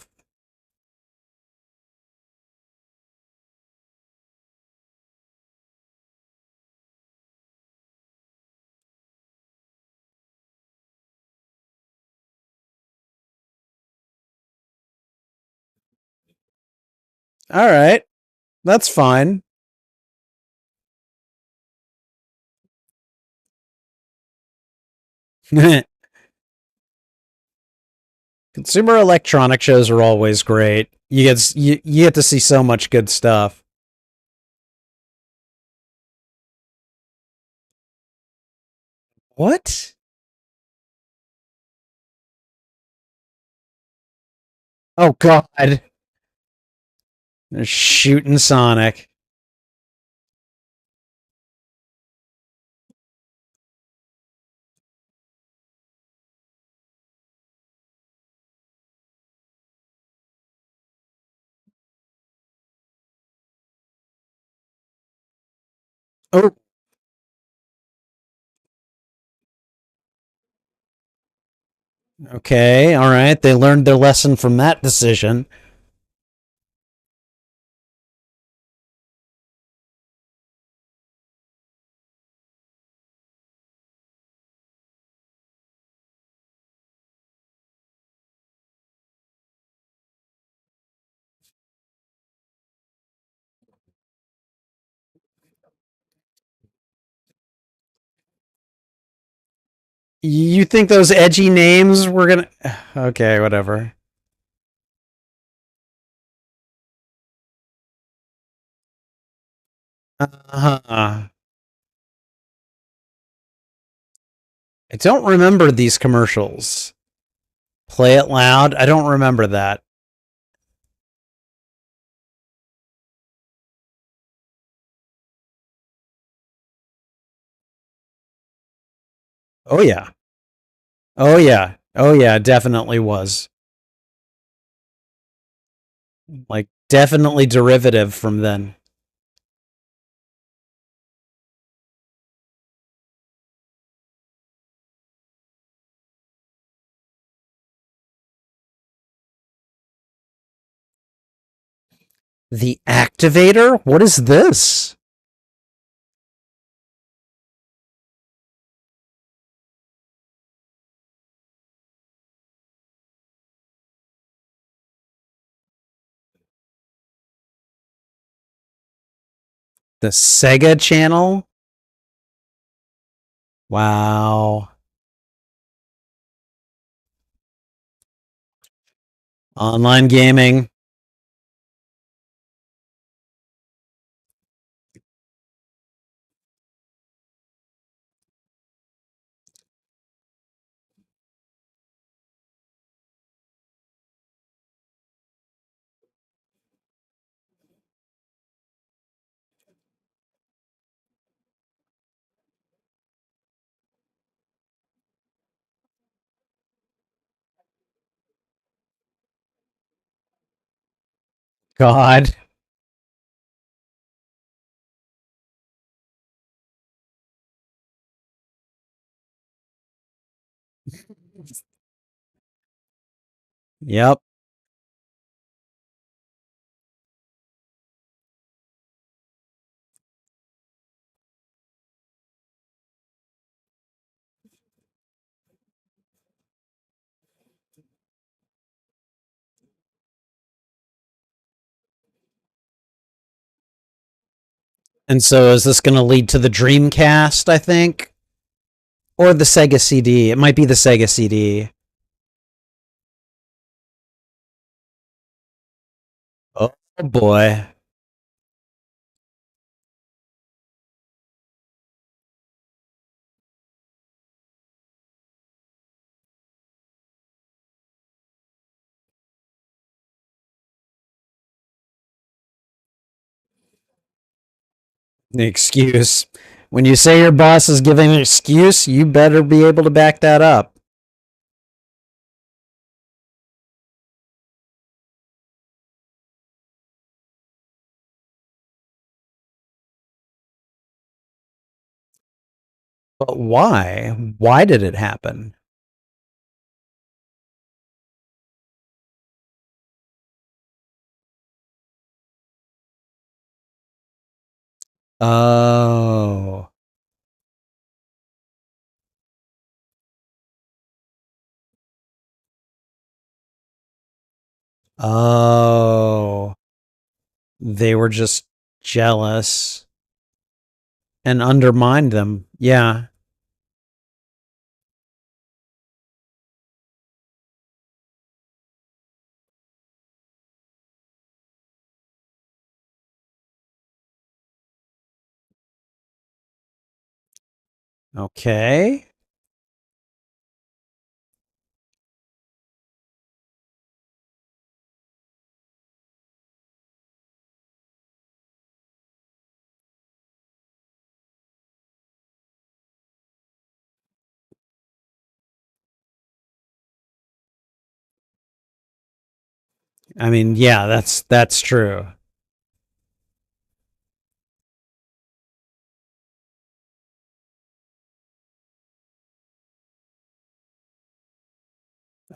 All right. That's fine. Consumer electronic shows are always great. You get to see so much good stuff. What? Oh God. They're shooting Sonic. Oh, okay. All right. They learned their lesson from that decision. You think those edgy names were gonna? Okay, whatever. I don't remember these commercials. Play it loud. I don't remember that. Oh yeah. Oh yeah. Oh yeah. Definitely was. Like definitely derivative from then. The activator? What is this? The Sega channel? Wow. Online gaming. God. Yep. And so is this going to lead to the Dreamcast, I think? Or the Sega CD? It might be the Sega CD. Oh boy. The excuse. When you say your boss is giving an excuse, you better be able to back that up. But why? Why did it happen? Oh. Oh. They were just jealous and undermined them. Yeah. Okay. I mean, yeah, that's true.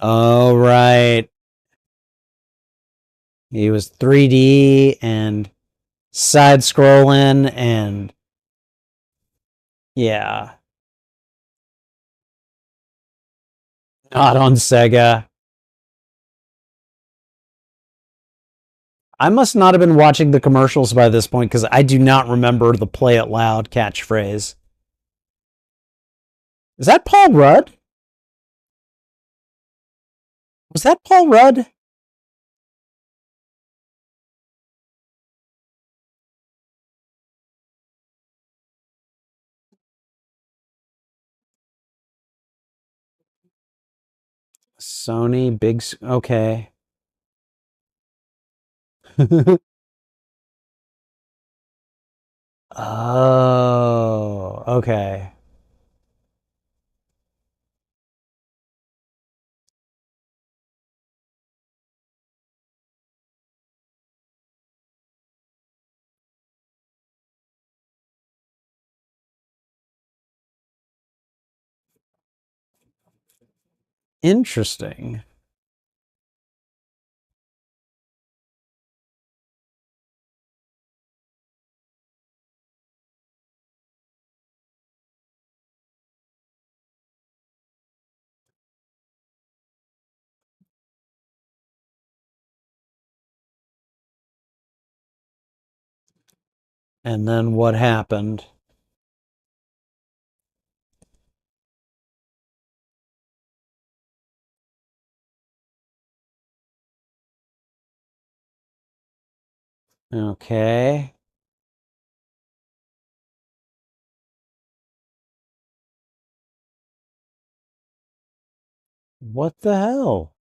Oh, right. He was 3D and side scrolling and yeah, not on Sega. I must not have been watching the commercials by this point because I do not remember the play it loud catchphrase. Is that Paul Rudd? Was that Paul Rudd? Sony big okay. Oh, okay. Interesting. And then what happened? Okay. What the hell?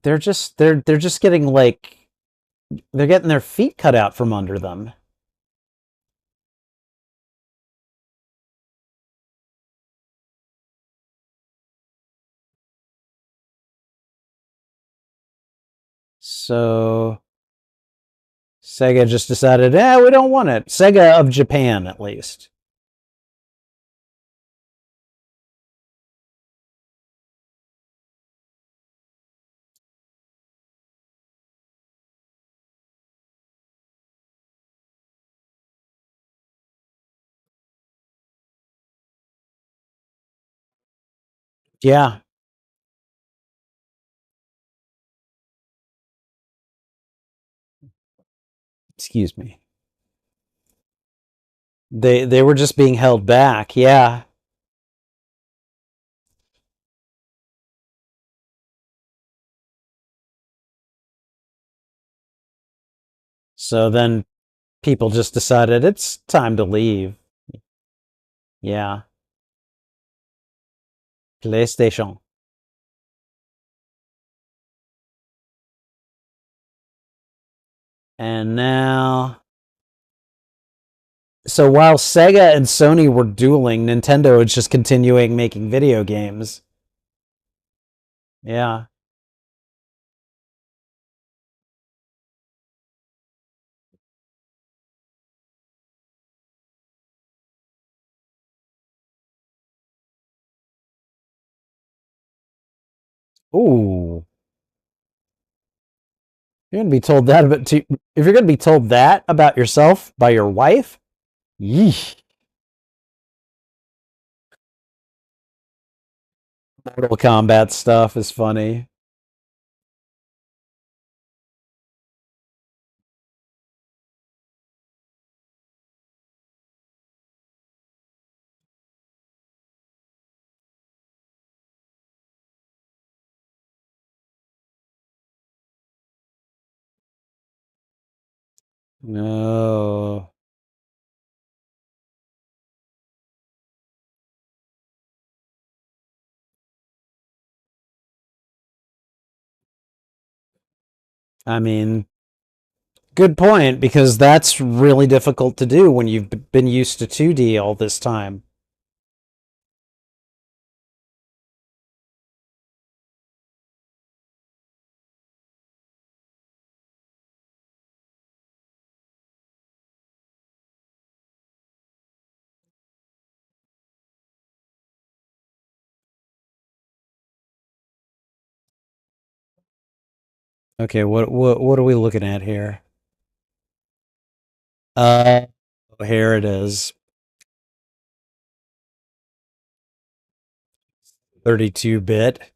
They're just getting like they're getting their feet cut out from under them. So Sega just decided, we don't want it. Sega of Japan, at least. Yeah. Excuse me. They were just being held back. Yeah. So then people just decided it's time to leave. Yeah. PlayStation. And now so while Sega and Sony were dueling, Nintendo is just continuing making video games. Yeah. Ooh. You're gonna be told that about if you're gonna be told that about yourself by your wife, yeesh. Mortal Kombat stuff is funny. No. I mean, good point, because that's really difficult to do when you've been used to 2D all this time. Okay, what are we looking at here? Uh, here it is. 32-bit.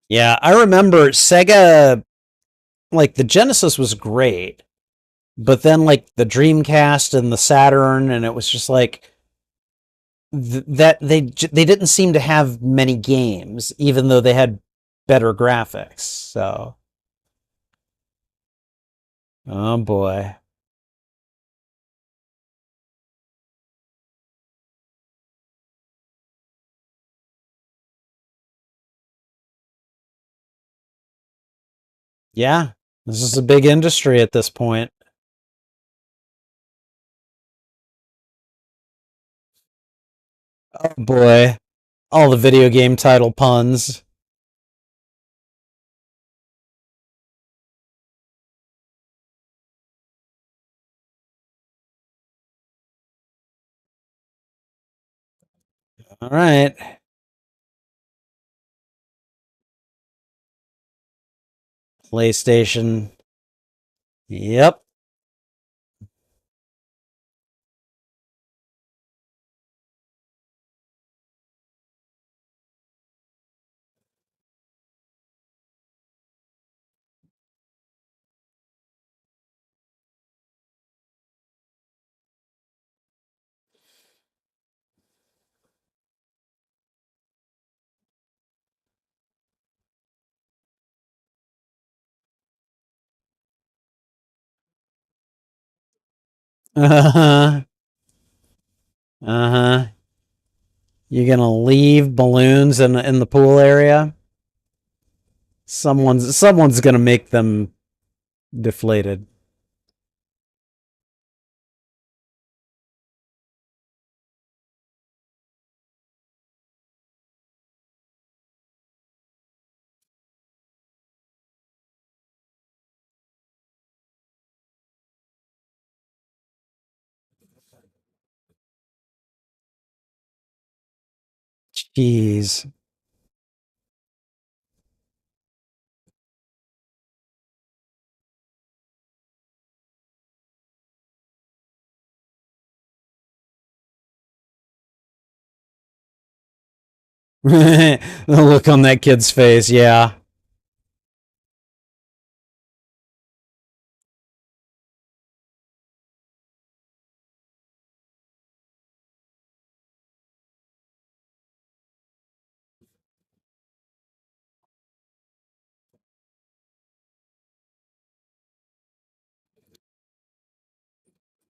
Yeah, I remember Sega, like the Genesis was great, but then like the Dreamcast and the Saturn, and it was just like that they didn't seem to have many games, even though they had better graphics. So, oh boy, yeah, this is a big industry at this point. Oh boy, all the video game title puns. All right, PlayStation. Yep. Uh huh. Uh huh. You gonna leave balloons in the pool area? Someone's gonna make them deflated. Jeez. The look on that kid's face, yeah.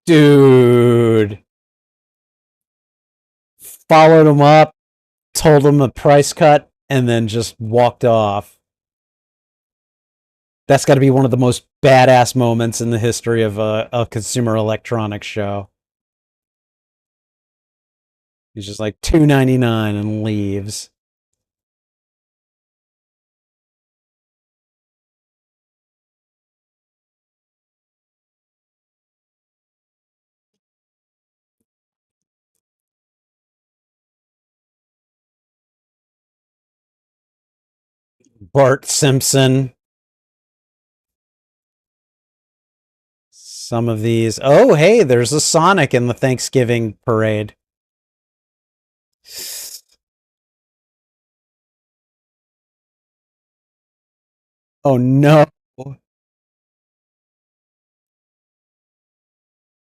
Dude. Followed him up, told him a price cut, and then just walked off. That's got to be one of the most badass moments in the history of a consumer electronics show. He's just like $2.99 and leaves. Bart Simpson. Some of these. Oh, hey, there's a Sonic in the Thanksgiving parade. Oh no.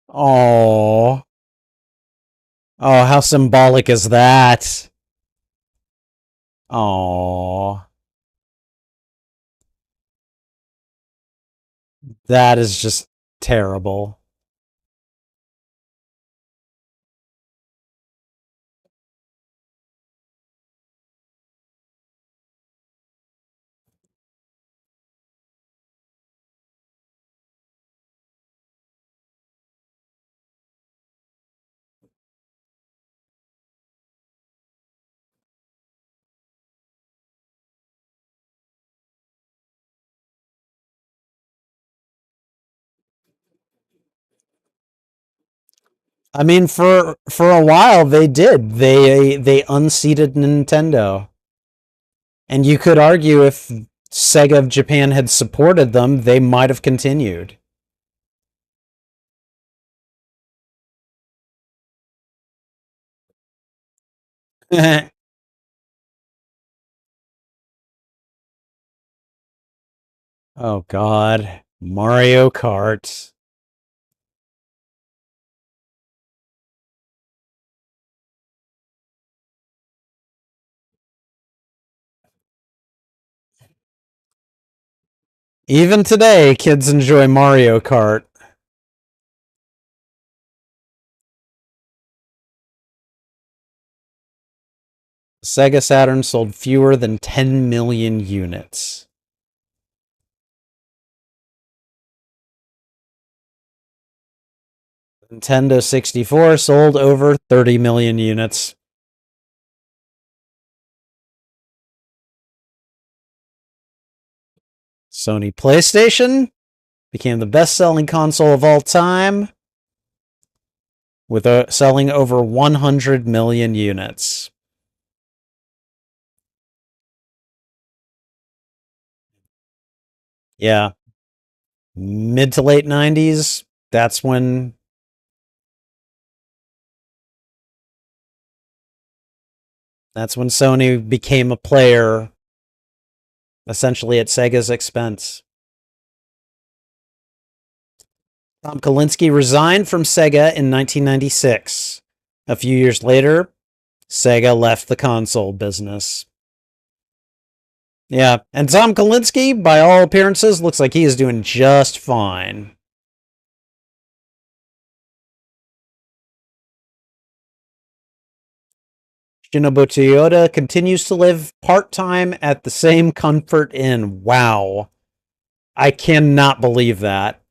Oh. Oh, how symbolic is that? Oh. That is just terrible. I mean, for a while they did. They unseated Nintendo. And you could argue if Sega of Japan had supported them, they might have continued. Oh god. Mario Kart. Even today, kids enjoy Mario Kart. Sega Saturn sold fewer than 10 million units. Nintendo 64 sold over 30 million units. Sony PlayStation became the best-selling console of all time, with selling over 100 million units. Yeah, mid to late 90s, that's when Sony became a player essentially at Sega's expense. Tom Kalinske resigned from Sega in 1996. A few years later, Sega left the console business. Yeah, and Tom Kalinske, by all appearances, looks like he is doing just fine. Shinobu Toyota continues to live part-time at the same Comfort Inn. Wow. I cannot believe that.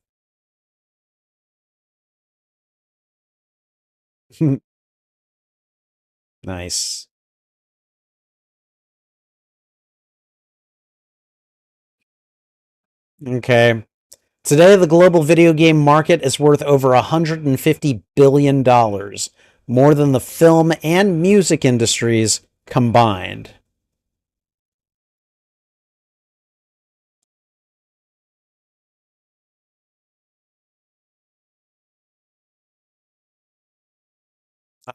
Nice. Okay. Today, the global video game market is worth over $150 billion, more than the film and music industries combined.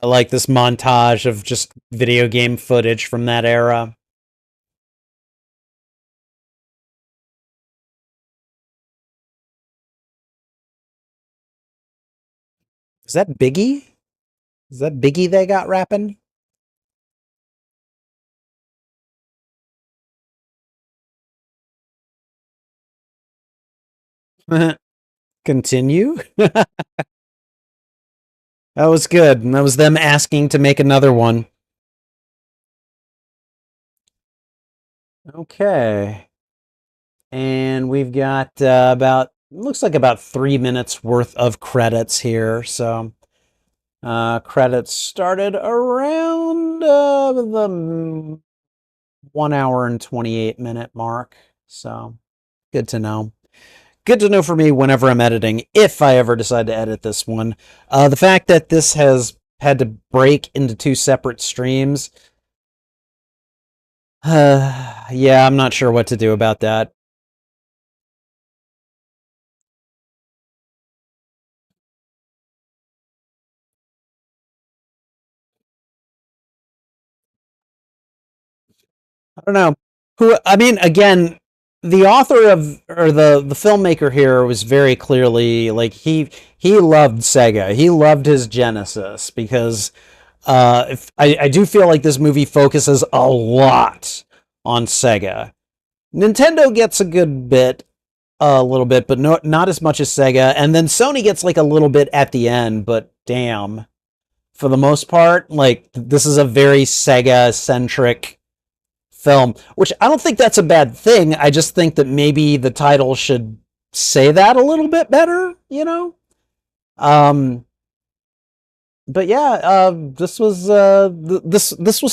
I like this montage of just video game footage from that era. Is that Biggie? Is that Biggie they got rapping? Continue? That was good. That was them asking to make another one. Okay. And we've got looks like about 3 minutes worth of credits here. So Credits started around the 1 hour and 28 minute mark. So good to know. Good to know for me whenever I'm editing, if I ever decide to edit this one. The fact that this has had to break into two separate streams, yeah, I'm not sure what to do about that. I don't know. Who, I mean, again, the author of, or the filmmaker here was very clearly like he loved Sega. He loved his Genesis because if, I do feel like this movie focuses a lot on Sega. Nintendo gets a good bit, a little bit, but not as much as Sega. And then Sony gets like a little bit at the end, but damn, for the most part, like this is a very Sega centric film, which I don't think that's a bad thing. I just think that maybe the title should say that a little bit better, you know? Um, but yeah, this was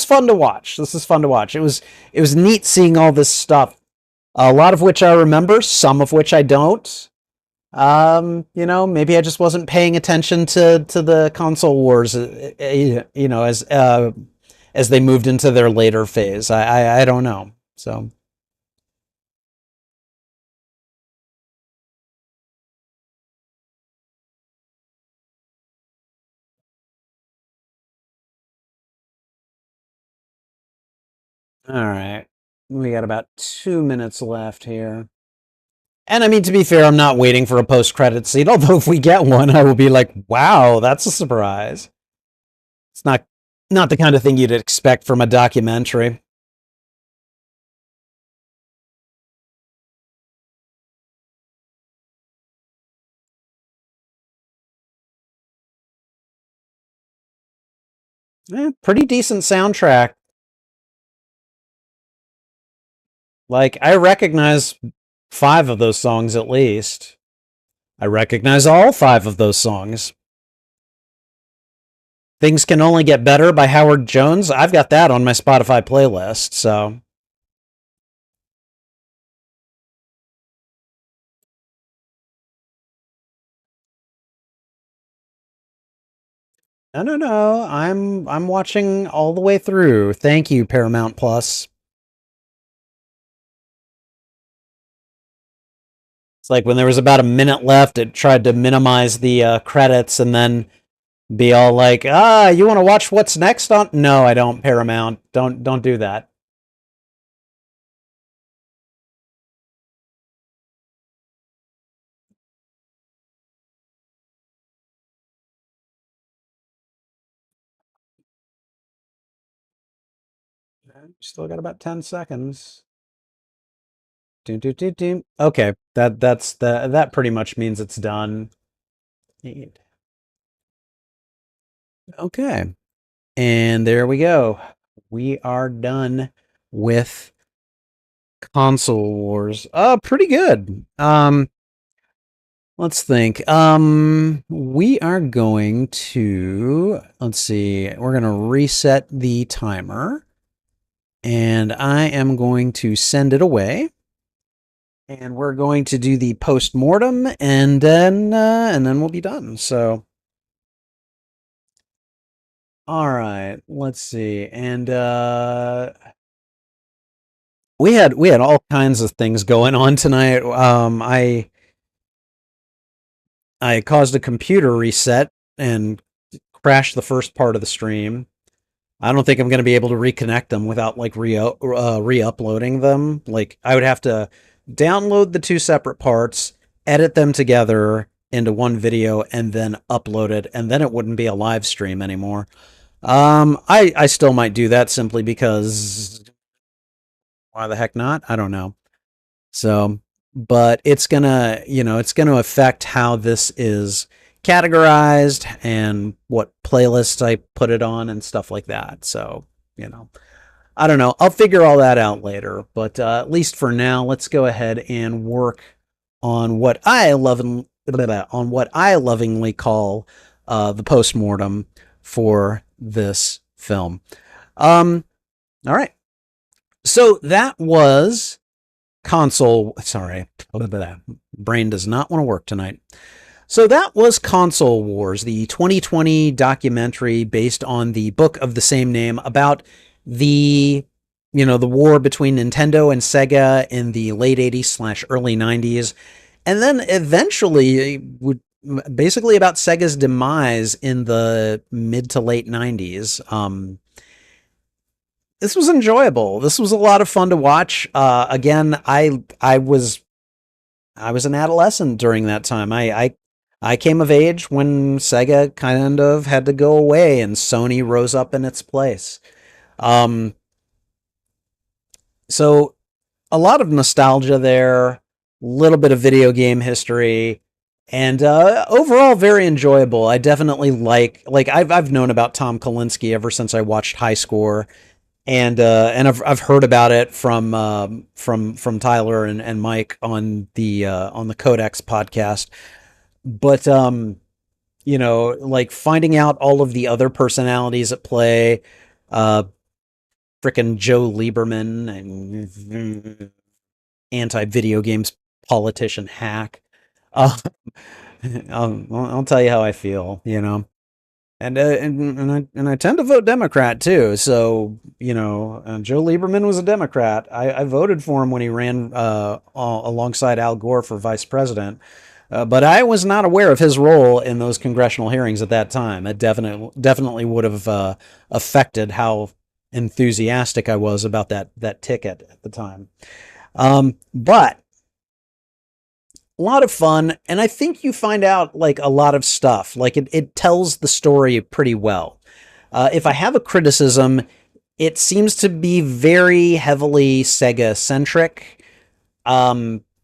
fun to watch. This is fun to watch. It was neat seeing all this stuff. A lot of which I remember, some of which I don't. Maybe I just wasn't paying attention to the console wars, as they moved into their later phase. I don't know. So, all right. We got about 2 minutes left here. And I mean, to be fair, I'm not waiting for a post-credit scene, although if we get one, I will be like, wow, that's a surprise. It's not the kind of thing you'd expect from a documentary. Pretty decent soundtrack. Like, I recognize five of those songs at least. I recognize all five of those songs. Things Can Only Get Better by Howard Jones. I've got that on my Spotify playlist, so. No, no, no. I'm watching all the way through. Thank you, Paramount Plus. It's like when there was about a minute left, it tried to minimize the credits and then be all like, you want to watch what's next on? No, I don't, Paramount. Don't do that. Still got about 10 seconds. Doom, doom, doom, doom. Okay, that pretty much means it's done. Okay, and there we go. We are done with console wars. Pretty good. Let's think. We are going to, let's see, we're going to reset the timer and I am going to send it away. And we're going to do the post-mortem and then we'll be done. So, all right, let's see. And we had all kinds of things going on tonight. I caused a computer reset and crashed the first part of the stream. I don't think I'm going to be able to reconnect them without like re-uploading them. Like I would have to download the two separate parts, edit them together into one video, and then upload it, and then it wouldn't be a live stream anymore. I still might do that simply because why the heck not? I don't know. So, but it's gonna affect how this is categorized and what playlists I put it on and stuff like that. So, I don't know. I'll figure all that out later. But at least for now, let's go ahead and work on what I lovingly call the postmortem for this film. All right. So that was console. Sorry, brain does not want to work tonight. So that was Console Wars, the 2020 documentary based on the book of the same name about the the war between Nintendo and Sega in the late 80s slash early 90s, and then eventually would basically about Sega's demise in the mid to late 90s. This was enjoyable. This was a lot of fun to watch. Again, I was an adolescent during that time. I came of age when Sega kind of had to go away and Sony rose up in its place. Um, so a lot of nostalgia there, a little bit of video game history, and overall very enjoyable. I definitely like I've known about Tom Kalinske ever since I watched High Score, and I've heard about it from Tyler and Mike on the Codex podcast. But like finding out all of the other personalities at play, uh, frickin' Joe Lieberman and anti-video games politician hack. Uh, I'll tell you how I feel, and I tend to vote Democrat too. So Joe Lieberman was a Democrat. I voted for him when he ran alongside Al Gore for vice president. But I was not aware of his role in those congressional hearings at that time. It definitely would have affected how enthusiastic I was about that ticket at the time. But a lot of fun, and I think you find out like a lot of stuff. Like it tells the story pretty well. If I have a criticism, it seems to be very heavily Sega centric,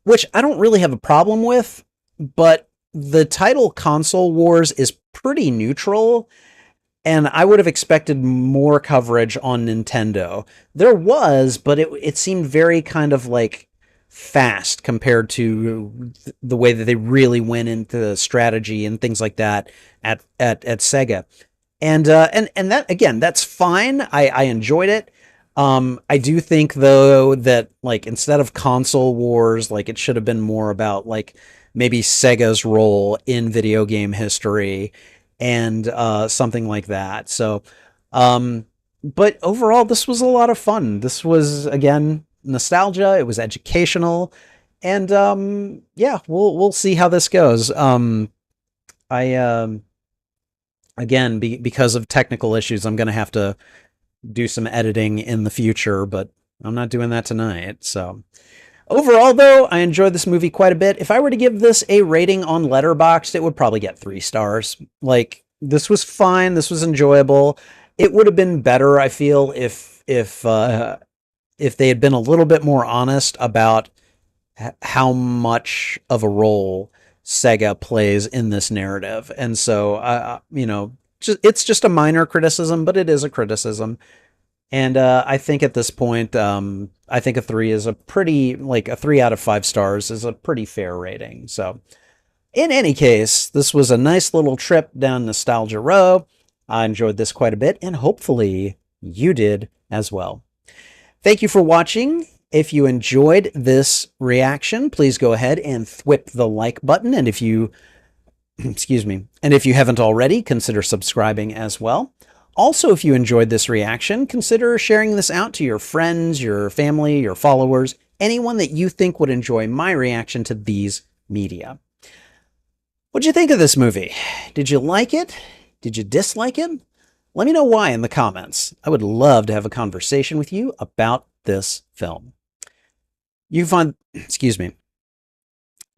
which I don't really have a problem with. But the title Console Wars is pretty neutral, and I would have expected more coverage on Nintendo. There was, but it seemed very kind of like fast compared to the way that they really went into strategy and things like that at Sega. And that again, that's fine. I enjoyed it. I do think though that like instead of Console Wars, like it should have been more about like maybe Sega's role in video game history and something like that. So, but overall, this was a lot of fun. This was again nostalgia. It was educational, and yeah, we'll see how this goes. I again because of technical issues, I'm gonna have to do some editing in the future, but I'm not doing that tonight. So. Overall, though, I enjoyed this movie quite a bit. If I were to give this a rating on Letterboxd, it would probably get 3 stars. Like, this was fine. This was enjoyable. It would have been better, I feel, if they had been a little bit more honest about how much of a role Sega plays in this narrative. And so, it's just a minor criticism, but it is a criticism. And I think at this point, I think a 3 is a 3 out of 5 stars is a pretty fair rating. So, in any case, this was a nice little trip down nostalgia row. I enjoyed this quite a bit, and hopefully you did as well. Thank you for watching. If you enjoyed this reaction, please go ahead and thwip the like button. And if you, excuse me, and if you haven't already, consider subscribing as well. Also, if you enjoyed this reaction, consider sharing this out to your friends, your family, your followers, anyone that you think would enjoy my reaction to these media. What'd you think of this movie? Did you like it? Did you dislike it? Let me know why in the comments. I would love to have a conversation with you about this film. You can find,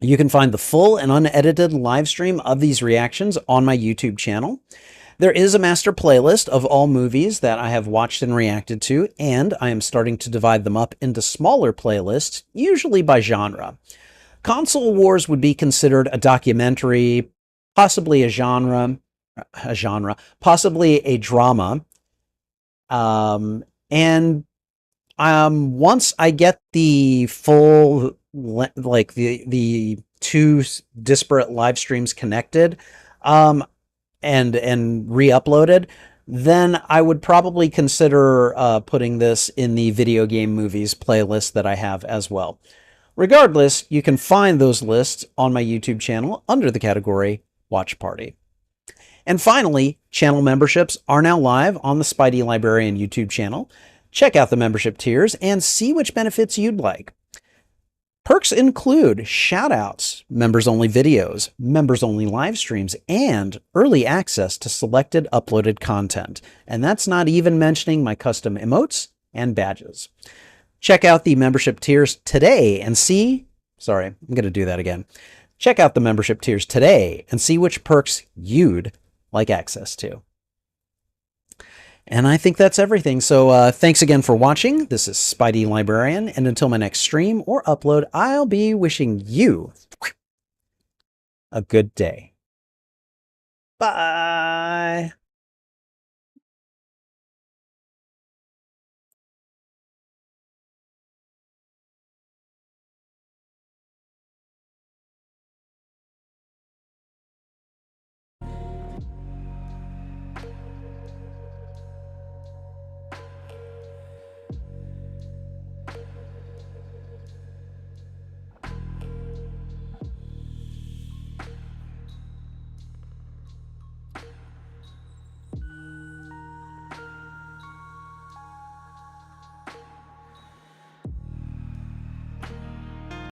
you can find the full and unedited live stream of these reactions on my YouTube channel. There is a master playlist of all movies that I have watched and reacted to, and I am starting to divide them up into smaller playlists, usually by genre. Console Wars would be considered a documentary, possibly a genre, possibly a drama. And once I get the full, like the two disparate live streams connected, and re-uploaded, then I would probably consider putting this in the video game movies playlist that I have as well. Regardless, you can find those lists on my YouTube channel under the category Watch Party. And finally, channel memberships are now live on the Spidey Librarian YouTube channel. Check out the membership tiers and see which benefits you'd like. Perks include shoutouts, members-only videos, members-only live streams, and early access to selected uploaded content. And that's not even mentioning my custom emotes and badges. Check out the membership tiers today and see... Sorry, I'm going to do that again. Check out the membership tiers today and see which perks you'd like access to. And I think that's everything. So thanks again for watching. This is Spidey Librarian, and until my next stream or upload, I'll be wishing you a good day. Bye.